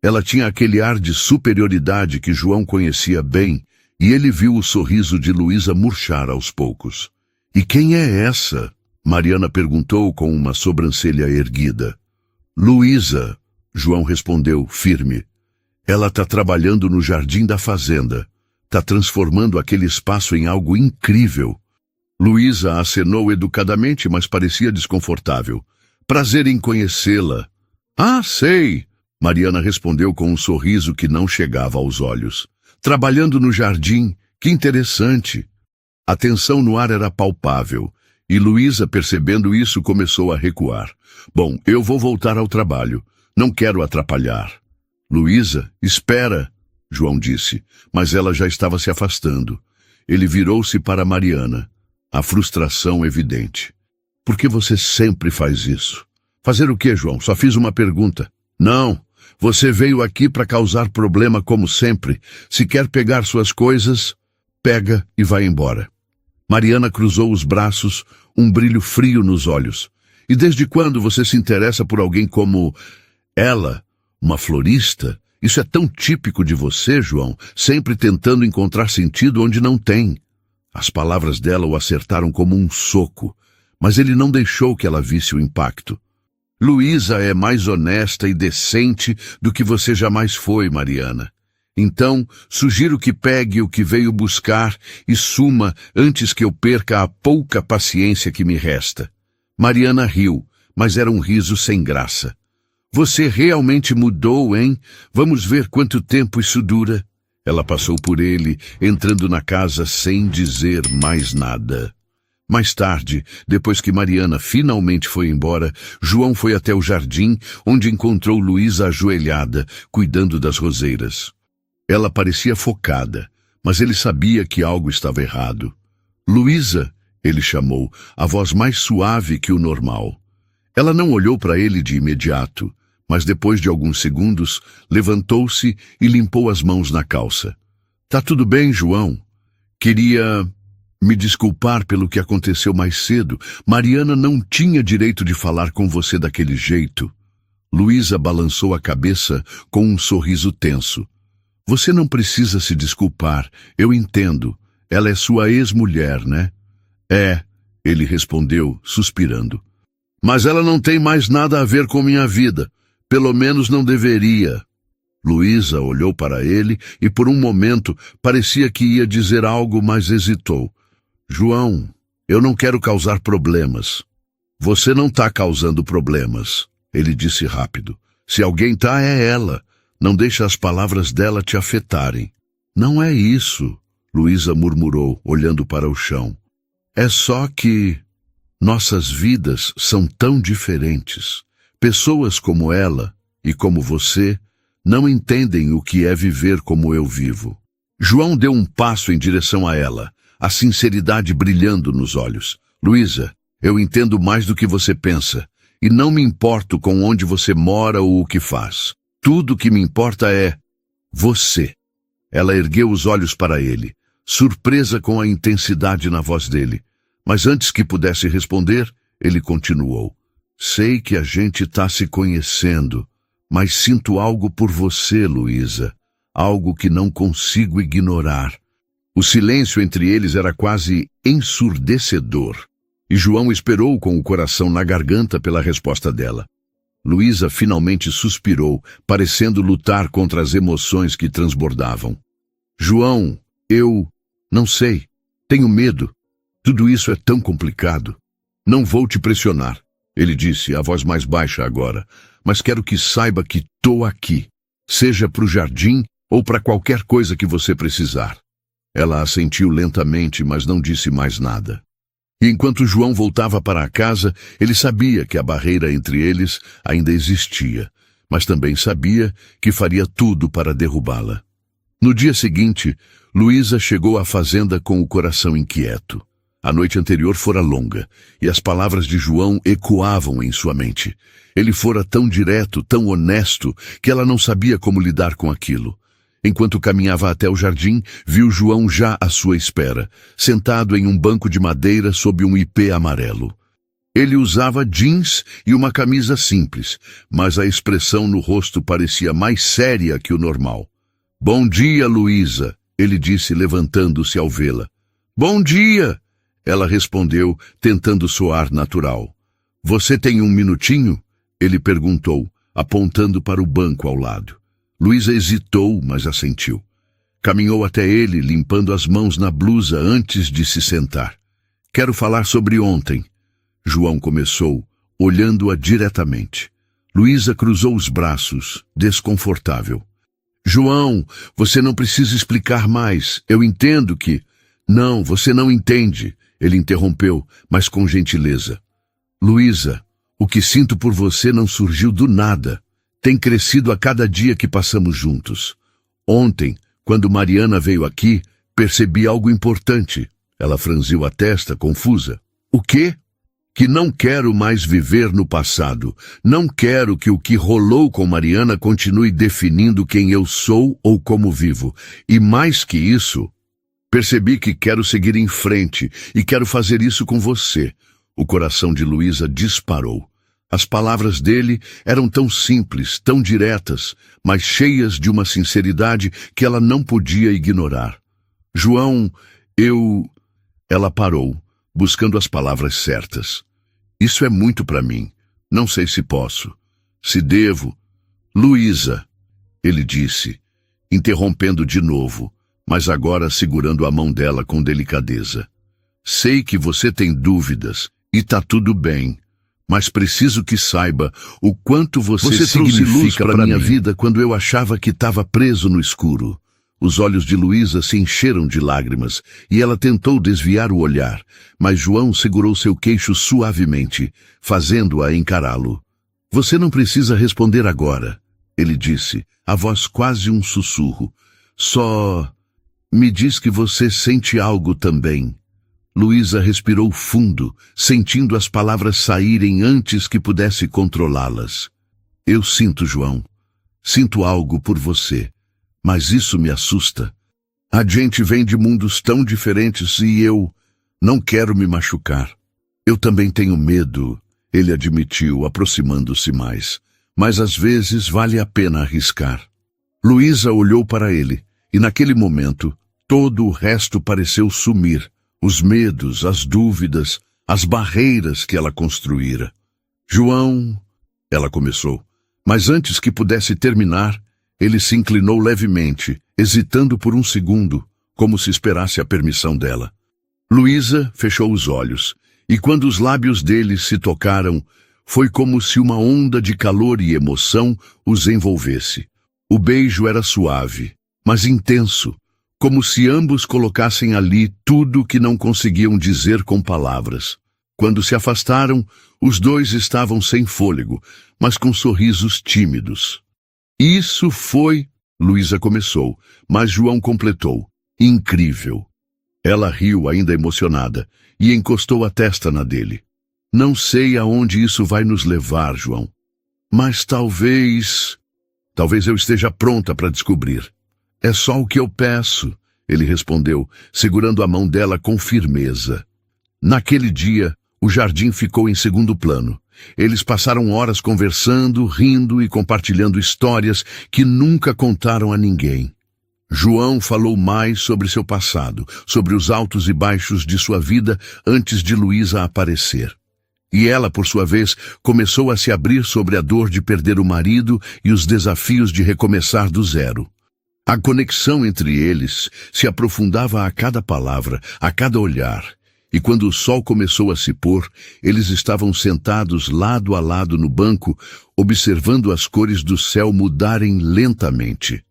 Ela tinha aquele ar de superioridade que João conhecia bem, e ele viu o sorriso de Luísa murchar aos poucos. E quem é essa? Mariana perguntou com uma sobrancelha erguida. Luísa, João respondeu, firme. Ela está trabalhando no jardim da fazenda. Está transformando aquele espaço em algo incrível. Luísa acenou educadamente, mas parecia desconfortável. Prazer em conhecê-la. Ah, sei, Mariana respondeu com um sorriso que não chegava aos olhos. Trabalhando no jardim, que interessante. A tensão no ar era palpável, e Luísa, percebendo isso, começou a recuar. Bom, eu vou voltar ao trabalho. Não quero atrapalhar. Luísa, espera, João disse, mas ela já estava se afastando. Ele virou-se para Mariana. A frustração evidente. Por que você sempre faz isso? Fazer o quê, João? Só fiz uma pergunta. Não, você veio aqui para causar problema como sempre. Se quer pegar suas coisas, pega e vai embora. Mariana cruzou os braços, um brilho frio nos olhos. E desde quando você se interessa por alguém como ela, uma florista? Isso é tão típico de você, João, sempre tentando encontrar sentido onde não tem. As palavras dela o acertaram como um soco, mas ele não deixou que ela visse o impacto. Luísa é mais honesta e decente do que você jamais foi, Mariana. Então, sugiro que pegue o que veio buscar e suma antes que eu perca a pouca paciência que me resta. Mariana riu, mas era um riso sem graça. Você realmente mudou, hein? Vamos ver quanto tempo isso dura. Ela passou por ele, entrando na casa sem dizer mais nada. Mais tarde, depois que Mariana finalmente foi embora, João foi até o jardim, onde encontrou Luísa ajoelhada, cuidando das roseiras. Ela parecia focada, mas ele sabia que algo estava errado. Luísa, ele chamou, a voz mais suave que o normal. Ela não olhou para ele de imediato, mas depois de alguns segundos, levantou-se e limpou as mãos na calça. Tá tudo bem, João? Queria me desculpar pelo que aconteceu mais cedo. Mariana não tinha direito de falar com você daquele jeito. Luísa balançou a cabeça com um sorriso tenso. Você não precisa se desculpar, eu entendo. Ela é sua ex-mulher, né? É, ele respondeu, suspirando. Mas ela não tem mais nada a ver com minha vida. Pelo menos não deveria. Luísa olhou para ele e por um momento parecia que ia dizer algo, mas hesitou. João, eu não quero causar problemas. Você não está causando problemas, ele disse rápido. Se alguém tá, é ela. Não deixe as palavras dela te afetarem. Não é isso, Luísa murmurou, olhando para o chão. É só que nossas vidas são tão diferentes. Pessoas como ela e como você não entendem o que é viver como eu vivo. João deu um passo em direção a ela, a sinceridade brilhando nos olhos. Luísa, eu entendo mais do que você pensa, e não me importo com onde você mora ou o que faz. Tudo o que me importa é você. Ela ergueu os olhos para ele, surpresa com a intensidade na voz dele. Mas antes que pudesse responder, ele continuou. Sei que a gente está se conhecendo, mas sinto algo por você, Luísa. Algo que não consigo ignorar. O silêncio entre eles era quase ensurdecedor, e João esperou com o coração na garganta pela resposta dela. Luísa finalmente suspirou, parecendo lutar contra as emoções que transbordavam. João, eu não sei, tenho medo. Tudo isso é tão complicado. Não vou te pressionar, ele disse, a voz mais baixa agora, mas quero que saiba que tô aqui, seja para o jardim ou para qualquer coisa que você precisar. Ela assentiu lentamente, mas não disse mais nada. E enquanto João voltava para a casa, ele sabia que a barreira entre eles ainda existia, mas também sabia que faria tudo para derrubá-la. No dia seguinte, Luísa chegou à fazenda com o coração inquieto. A noite anterior fora longa, e as palavras de João ecoavam em sua mente. Ele fora tão direto, tão honesto, que ela não sabia como lidar com aquilo. Enquanto caminhava até o jardim, viu João já à sua espera, sentado em um banco de madeira sob um ipê amarelo. Ele usava jeans e uma camisa simples, mas a expressão no rosto parecia mais séria que o normal. "Bom dia, Luísa", ele disse, levantando-se ao vê-la. "Bom dia", ela respondeu, tentando soar natural. "Você tem um minutinho?", ele perguntou, apontando para o banco ao lado. Luísa hesitou, mas assentiu. Caminhou até ele, limpando as mãos na blusa antes de se sentar. "Quero falar sobre ontem", João começou, olhando-a diretamente. Luísa cruzou os braços, desconfortável. "João, você não precisa explicar mais. Eu entendo que..." "Não, você não entende", ele interrompeu, mas com gentileza. "Luísa, o que sinto por você não surgiu do nada. Tem crescido a cada dia que passamos juntos. Ontem, quando Mariana veio aqui, percebi algo importante." Ela franziu a testa, confusa. "O quê?" "Que não quero mais viver no passado. Não quero que o que rolou com Mariana continue definindo quem eu sou ou como vivo. E mais que isso, percebi que quero seguir em frente e quero fazer isso com você." O coração de Luísa disparou. As palavras dele eram tão simples, tão diretas, mas cheias de uma sinceridade que ela não podia ignorar. "João, eu..." Ela parou, buscando as palavras certas. "Isso é muito para mim. Não sei se posso. Se devo..." "Luísa", ele disse, interrompendo de novo, mas agora segurando a mão dela com delicadeza. "Sei que você tem dúvidas, e tá tudo bem. Mas preciso que saiba o quanto você significa para minha vida quando eu achava que estava preso no escuro." Os olhos de Luísa se encheram de lágrimas e ela tentou desviar o olhar, mas João segurou seu queixo suavemente, fazendo-a encará-lo. "Você não precisa responder agora", ele disse, a voz quase um sussurro. "Só me diz que você sente algo também." Luísa respirou fundo, sentindo as palavras saírem antes que pudesse controlá-las. "Eu sinto, João. Sinto algo por você. Mas isso me assusta. A gente vem de mundos tão diferentes e eu não quero me machucar." "Eu também tenho medo", ele admitiu, aproximando-se mais. "Mas às vezes vale a pena arriscar." Luísa olhou para ele, e naquele momento, todo o resto pareceu sumir. Os medos, as dúvidas, as barreiras que ela construíra. "João..." ela começou, mas antes que pudesse terminar, ele se inclinou levemente, hesitando por um segundo, como se esperasse a permissão dela. Luísa fechou os olhos, e quando os lábios dele se tocaram, foi como se uma onda de calor e emoção os envolvesse. O beijo era suave, mas intenso, como se ambos colocassem ali tudo o que não conseguiam dizer com palavras. Quando se afastaram, os dois estavam sem fôlego, mas com sorrisos tímidos. "Isso foi..." Luísa começou, mas João completou. "Incrível." Ela riu, ainda emocionada, e encostou a testa na dele. "Não sei aonde isso vai nos levar, João. Mas talvez eu esteja pronta para descobrir." "É só o que eu peço", ele respondeu, segurando a mão dela com firmeza. Naquele dia, o jardim ficou em segundo plano. Eles passaram horas conversando, rindo e compartilhando histórias que nunca contaram a ninguém. João falou mais sobre seu passado, sobre os altos e baixos de sua vida antes de Luísa aparecer. E ela, por sua vez, começou a se abrir sobre a dor de perder o marido e os desafios de recomeçar do zero. A conexão entre eles se aprofundava a cada palavra, a cada olhar. E quando o sol começou a se pôr, eles estavam sentados lado a lado no banco, observando as cores do céu mudarem lentamente.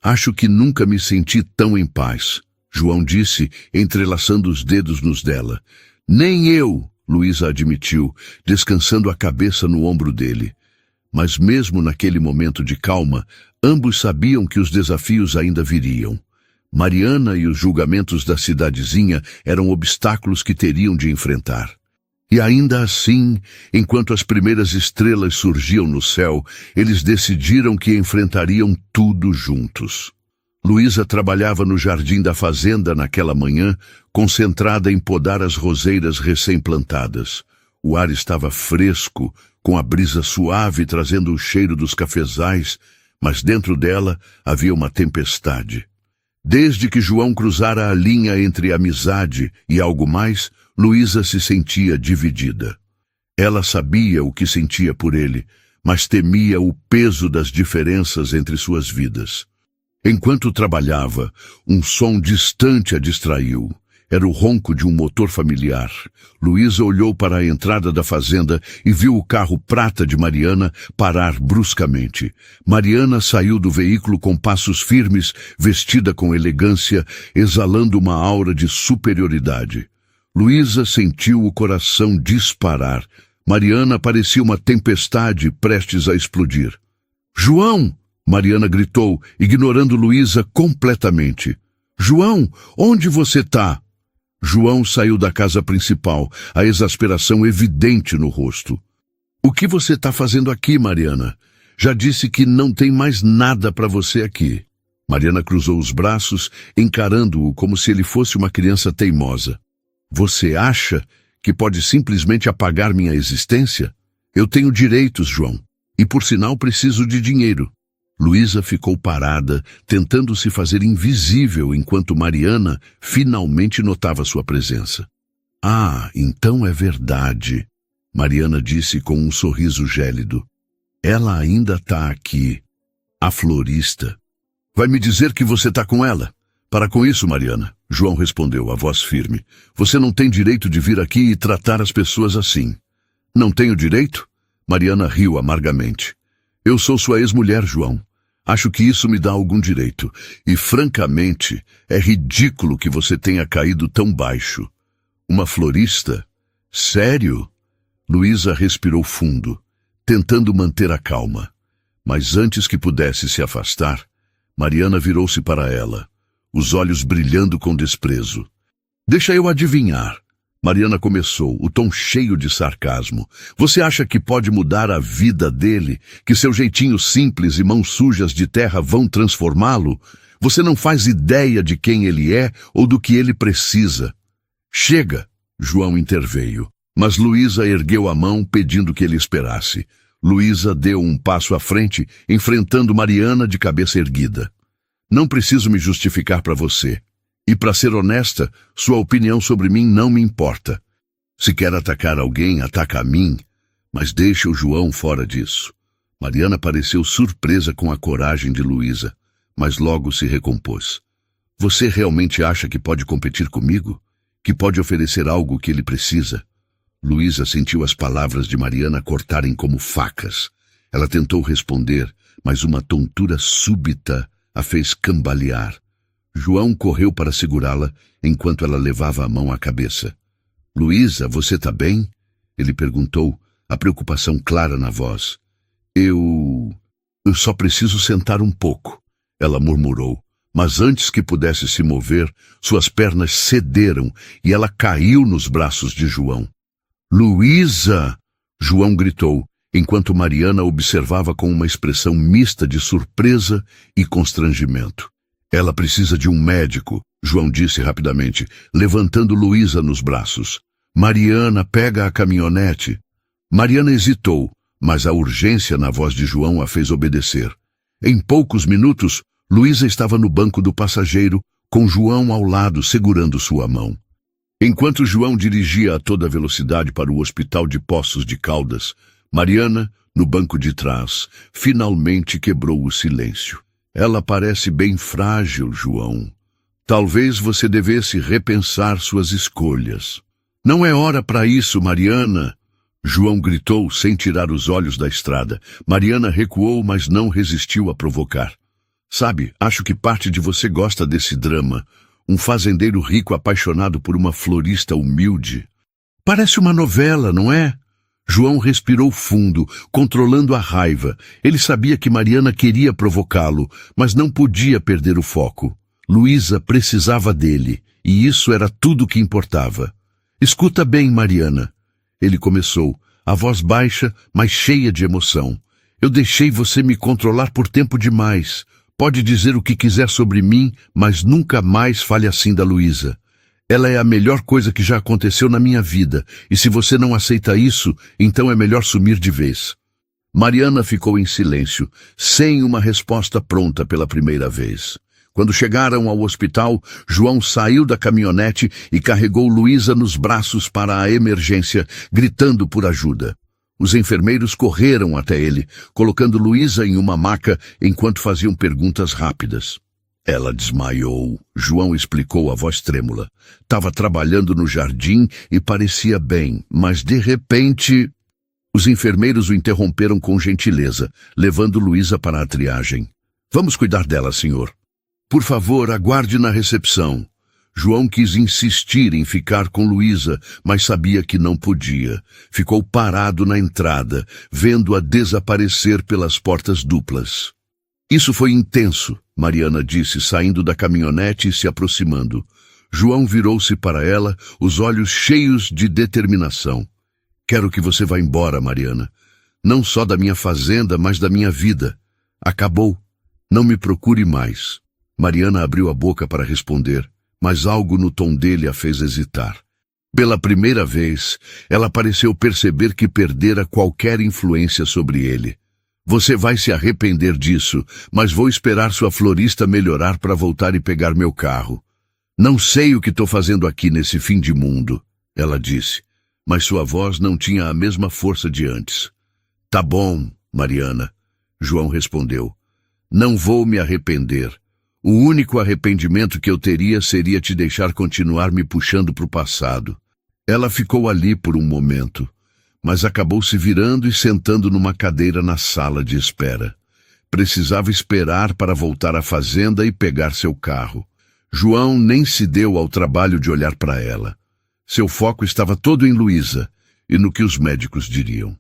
Acho que nunca me senti tão em paz, João disse, entrelaçando os dedos nos dela. Nem eu, Luísa admitiu, descansando a cabeça no ombro dele. Mas mesmo naquele momento de calma, ambos sabiam que os desafios ainda viriam. Mariana e os julgamentos da cidadezinha eram obstáculos que teriam de enfrentar. E ainda assim, enquanto as primeiras estrelas surgiam no céu, eles decidiram que enfrentariam tudo juntos. Luísa trabalhava no jardim da fazenda naquela manhã, concentrada em podar as roseiras recém-plantadas. O ar estava fresco, com a brisa suave trazendo o cheiro dos cafezais, mas dentro dela havia uma tempestade. Desde que João cruzara a linha entre amizade e algo mais, Luísa se sentia dividida. Ela sabia o que sentia por ele, mas temia o peso das diferenças entre suas vidas. Enquanto trabalhava, um som distante a distraiu. Era o ronco de um motor familiar. Luísa olhou para a entrada da fazenda e viu o carro prata de Mariana parar bruscamente. Mariana saiu do veículo com passos firmes, vestida com elegância, exalando uma aura de superioridade. Luísa sentiu o coração disparar. Mariana parecia uma tempestade prestes a explodir. «João!» Mariana gritou, ignorando Luísa completamente. «João, onde você está?» João saiu da casa principal, a exasperação evidente no rosto. «O que você está fazendo aqui, Mariana? Já disse que não tem mais nada para você aqui». Mariana cruzou os braços, encarando-o como se ele fosse uma criança teimosa. «Você acha que pode simplesmente apagar minha existência? Eu tenho direitos, João, e por sinal preciso de dinheiro». Luísa ficou parada, tentando se fazer invisível enquanto Mariana finalmente notava sua presença. «Ah, então é verdade», Mariana disse com um sorriso gélido. «Ela ainda está aqui, a florista. Vai me dizer que você está com ela?» «Para com isso, Mariana», João respondeu, a voz firme. «Você não tem direito de vir aqui e tratar as pessoas assim». «Não tenho direito?» Mariana riu amargamente. «Eu sou sua ex-mulher, João. Acho que isso me dá algum direito. E, francamente, é ridículo que você tenha caído tão baixo. Uma florista? Sério?» Luísa respirou fundo, tentando manter a calma. Mas antes que pudesse se afastar, Mariana virou-se para ela, os olhos brilhando com desprezo. «Deixa eu adivinhar». Mariana começou, o tom cheio de sarcasmo. «Você acha que pode mudar a vida dele? Que seu jeitinho simples e mãos sujas de terra vão transformá-lo? Você não faz ideia de quem ele é ou do que ele precisa». «Chega!» João interveio. Mas Luísa ergueu a mão pedindo que ele esperasse. Luísa deu um passo à frente, enfrentando Mariana de cabeça erguida. «Não preciso me justificar para você. E, para ser honesta, sua opinião sobre mim não me importa. Se quer atacar alguém, ataca a mim, mas deixa o João fora disso». Mariana pareceu surpresa com a coragem de Luísa, mas logo se recompôs. «Você realmente acha que pode competir comigo? Que pode oferecer algo que ele precisa?» Luísa sentiu as palavras de Mariana cortarem como facas. Ela tentou responder, mas uma tontura súbita a fez cambalear. João correu para segurá-la, enquanto ela levava a mão à cabeça. «Luísa, você está bem?» Ele perguntou, a preocupação clara na voz. Eu só preciso sentar um pouco», ela murmurou. Mas antes que pudesse se mover, suas pernas cederam e ela caiu nos braços de João. «Luísa!» João gritou, enquanto Mariana observava com uma expressão mista de surpresa e constrangimento. «Ela precisa de um médico», João disse rapidamente, levantando Luísa nos braços. «Mariana, pega a caminhonete». Mariana hesitou, mas a urgência na voz de João a fez obedecer. Em poucos minutos, Luísa estava no banco do passageiro, com João ao lado segurando sua mão. Enquanto João dirigia a toda velocidade para o hospital de Poços de Caldas, Mariana, no banco de trás, finalmente quebrou o silêncio. «Ela parece bem frágil, João. Talvez você devesse repensar suas escolhas». Não é hora para isso, Mariana! João gritou sem tirar os olhos da estrada. Mariana recuou, mas não resistiu a provocar. Sabe, acho que parte de você gosta desse drama. Um fazendeiro rico apaixonado por uma florista humilde. Parece uma novela, não é? João respirou fundo, controlando a raiva. Ele sabia que Mariana queria provocá-lo, mas não podia perder o foco. Luísa precisava dele, e isso era tudo que importava. Escuta bem, Mariana. Ele começou, a voz baixa, mas cheia de emoção. Eu deixei você me controlar por tempo demais. Pode dizer o que quiser sobre mim, mas nunca mais fale assim da Luísa. Ela é a melhor coisa que já aconteceu na minha vida, e se você não aceita isso, então é melhor sumir de vez. Mariana ficou em silêncio, sem uma resposta pronta pela primeira vez. Quando chegaram ao hospital, João saiu da caminhonete e carregou Luísa nos braços para a emergência, gritando por ajuda. Os enfermeiros correram até ele, colocando Luísa em uma maca enquanto faziam perguntas rápidas. Ela desmaiou, João explicou a voz trêmula. Estava trabalhando no jardim e parecia bem, mas de repente... Os enfermeiros o interromperam com gentileza, levando Luísa para a triagem. Vamos cuidar dela, senhor. Por favor, aguarde na recepção. João quis insistir em ficar com Luísa, mas sabia que não podia. Ficou parado na entrada, vendo-a desaparecer pelas portas duplas. Isso foi intenso, Mariana disse, saindo da caminhonete e se aproximando. João virou-se para ela, os olhos cheios de determinação. Quero que você vá embora, Mariana. Não só da minha fazenda, mas da minha vida. Acabou. Não me procure mais. Mariana abriu a boca para responder, mas algo no tom dele a fez hesitar. Pela primeira vez, ela pareceu perceber que perdera qualquer influência sobre ele. Você vai se arrepender disso, mas vou esperar sua florista melhorar para voltar e pegar meu carro. Não sei o que estou fazendo aqui nesse fim de mundo, ela disse, mas sua voz não tinha a mesma força de antes. Tá bom, Mariana, João respondeu. Não vou me arrepender. O único arrependimento que eu teria seria te deixar continuar me puxando para o passado. Ela ficou ali por um momento, mas acabou se virando e sentando numa cadeira na sala de espera. Precisava esperar para voltar à fazenda e pegar seu carro. João nem se deu ao trabalho de olhar para ela. Seu foco estava todo em Luísa e no que os médicos diriam.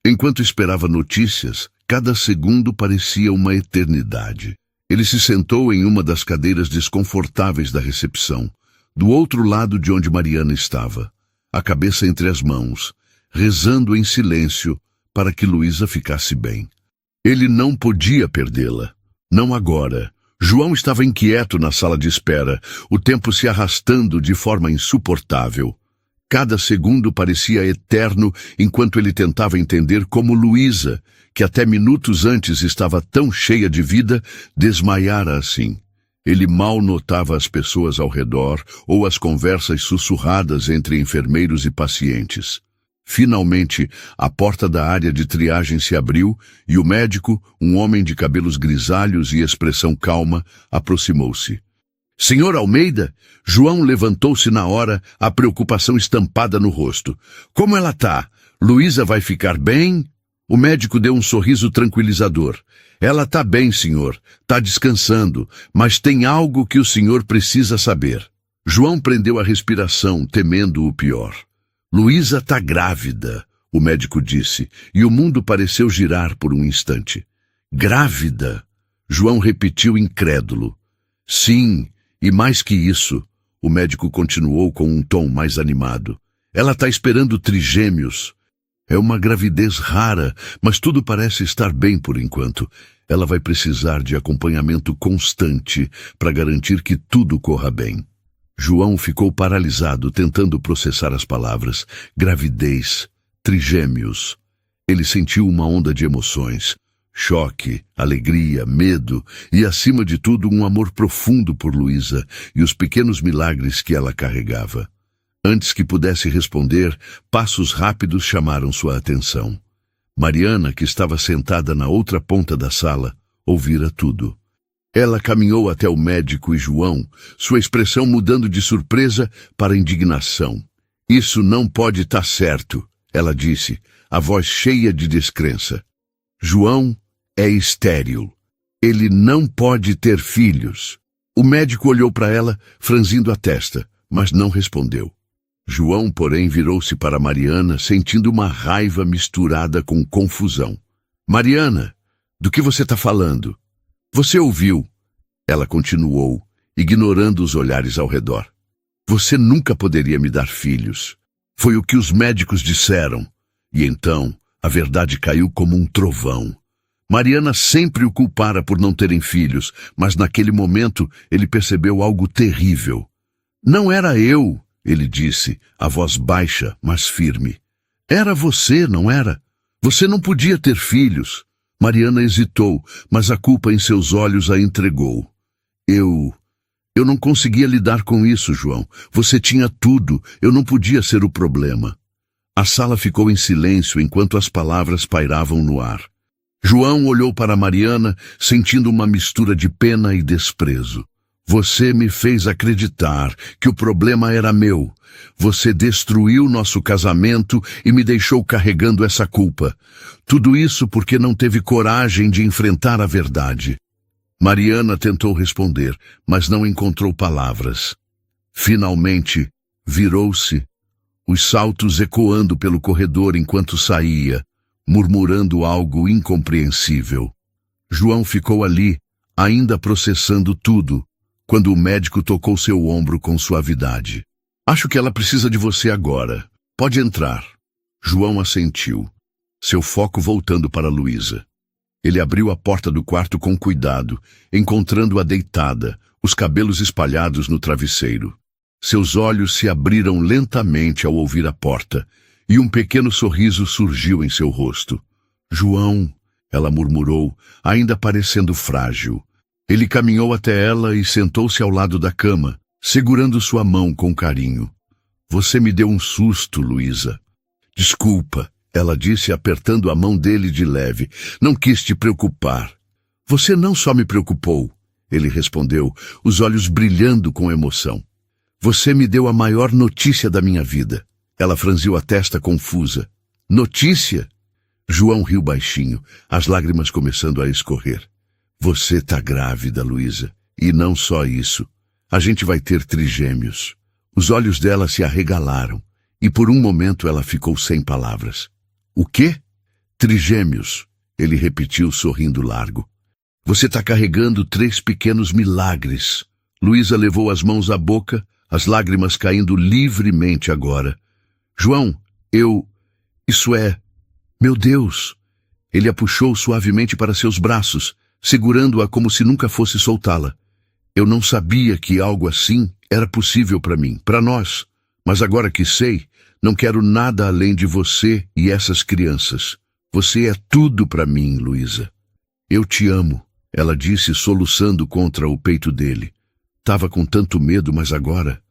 Enquanto esperava notícias, cada segundo parecia uma eternidade. Ele se sentou em uma das cadeiras desconfortáveis da recepção, do outro lado de onde Mariana estava, a cabeça entre as mãos, rezando em silêncio para que Luísa ficasse bem. Ele não podia perdê-la. Não agora. João estava inquieto na sala de espera, o tempo se arrastando de forma insuportável. Cada segundo parecia eterno enquanto ele tentava entender como Luísa, que até minutos antes estava tão cheia de vida, desmaiara assim. Ele mal notava as pessoas ao redor ou as conversas sussurradas entre enfermeiros e pacientes. Finalmente, a porta da área de triagem se abriu e o médico, um homem de cabelos grisalhos e expressão calma, aproximou-se. Senhor Almeida? João levantou-se na hora, a preocupação estampada no rosto. Como ela tá? Luísa vai ficar bem? O médico deu um sorriso tranquilizador. Ela tá bem, senhor. Tá descansando, mas tem algo que o senhor precisa saber. João prendeu a respiração, temendo o pior. Luísa tá grávida, o médico disse, e o mundo pareceu girar por um instante. Grávida? João repetiu incrédulo. Sim, e mais que isso, o médico continuou com um tom mais animado. Ela tá esperando trigêmeos. É uma gravidez rara, mas tudo parece estar bem por enquanto. Ela vai precisar de acompanhamento constante para garantir que tudo corra bem. João ficou paralisado, tentando processar as palavras. Gravidez, trigêmeos. Ele sentiu uma onda de emoções. Choque, alegria, medo e, acima de tudo, um amor profundo por Luísa e os pequenos milagres que ela carregava. Antes que pudesse responder, passos rápidos chamaram sua atenção. Mariana, que estava sentada na outra ponta da sala, ouvira tudo. Ela caminhou até o médico e João, sua expressão mudando de surpresa para indignação. Isso não pode estar certo, ela disse, a voz cheia de descrença. João é estéril. Ele não pode ter filhos. O médico olhou para ela, franzindo a testa, mas não respondeu. João, porém, virou-se para Mariana, sentindo uma raiva misturada com confusão. Mariana, do que você está falando? Você ouviu? Ela continuou, ignorando os olhares ao redor. Você nunca poderia me dar filhos. Foi o que os médicos disseram. E então, a verdade caiu como um trovão. Mariana sempre o culpara por não terem filhos, mas naquele momento ele percebeu algo terrível. Não era eu, ele disse, a voz baixa, mas firme. Era você, não era? Você não podia ter filhos. Mariana hesitou, mas a culpa em seus olhos a entregou. Eu não conseguia lidar com isso, João. Você tinha tudo, eu não podia ser o problema. A sala ficou em silêncio enquanto as palavras pairavam no ar. João olhou para Mariana, sentindo uma mistura de pena e desprezo. Você me fez acreditar que o problema era meu. Você destruiu nosso casamento e me deixou carregando essa culpa. Tudo isso porque não teve coragem de enfrentar a verdade. Mariana tentou responder, mas não encontrou palavras. Finalmente, virou-se, os saltos ecoando pelo corredor enquanto saía, murmurando algo incompreensível. João ficou ali, ainda processando tudo, quando o médico tocou seu ombro com suavidade. Acho que ela precisa de você agora. Pode entrar. João assentiu, seu foco voltando para Luísa. Ele abriu a porta do quarto com cuidado, encontrando-a deitada, os cabelos espalhados no travesseiro. Seus olhos se abriram lentamente ao ouvir a porta, e um pequeno sorriso surgiu em seu rosto. João, ela murmurou, ainda parecendo frágil. Ele caminhou até ela e sentou-se ao lado da cama, segurando sua mão com carinho. Você me deu um susto, Luísa. Desculpa, ela disse apertando a mão dele de leve. Não quis te preocupar. Você não só me preocupou, ele respondeu, os olhos brilhando com emoção. Você me deu a maior notícia da minha vida. Ela franziu a testa confusa. Notícia? João riu baixinho, as lágrimas começando a escorrer. Você tá grávida, Luísa. E não só isso. A gente vai ter trigêmeos. Os olhos dela se arregalaram, e por um momento ela ficou sem palavras. O quê? Trigêmeos, ele repetiu sorrindo largo. Você tá carregando 3 pequenos milagres. Luísa levou as mãos à boca, as lágrimas caindo livremente agora. João, isso é... Meu Deus! Ele a puxou suavemente para seus braços, segurando-a como se nunca fosse soltá-la. Eu não sabia que algo assim era possível para mim, para nós. Mas agora que sei, não quero nada além de você e essas crianças. Você é tudo para mim, Luísa. Eu te amo, ela disse soluçando contra o peito dele. Tava com tanto medo, mas agora...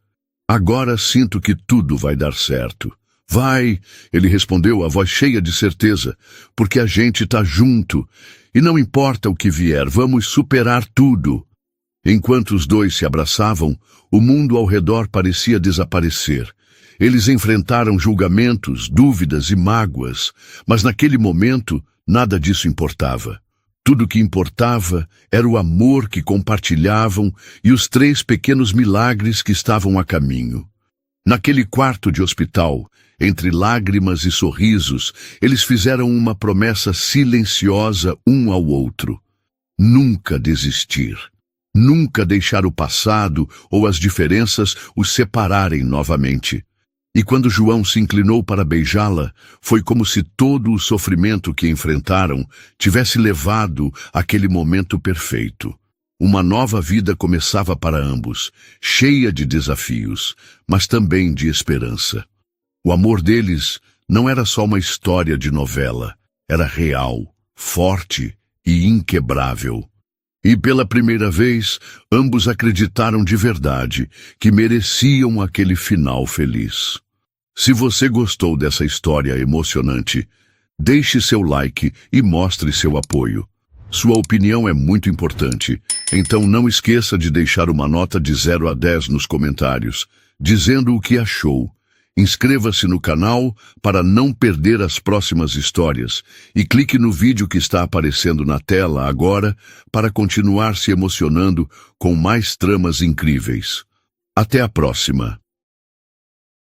Agora sinto que tudo vai dar certo. Vai, ele respondeu, a voz cheia de certeza, porque a gente tá junto. E não importa o que vier, vamos superar tudo. Enquanto os dois se abraçavam, o mundo ao redor parecia desaparecer. Eles enfrentaram julgamentos, dúvidas e mágoas, mas naquele momento nada disso importava. Tudo que importava era o amor que compartilhavam e os 3 pequenos milagres que estavam a caminho. Naquele quarto de hospital, entre lágrimas e sorrisos, eles fizeram uma promessa silenciosa um ao outro. Nunca desistir. Nunca deixar o passado ou as diferenças os separarem novamente. E quando João se inclinou para beijá-la, foi como se todo o sofrimento que enfrentaram tivesse levado àquele momento perfeito. Uma nova vida começava para ambos, cheia de desafios, mas também de esperança. O amor deles não era só uma história de novela, era real, forte e inquebrável. E pela primeira vez, ambos acreditaram de verdade que mereciam aquele final feliz. Se você gostou dessa história emocionante, deixe seu like e mostre seu apoio. Sua opinião é muito importante, então não esqueça de deixar uma nota de 0 a 10 nos comentários, dizendo o que achou. Inscreva-se no canal para não perder as próximas histórias e clique no vídeo que está aparecendo na tela agora para continuar se emocionando com mais tramas incríveis. Até a próxima!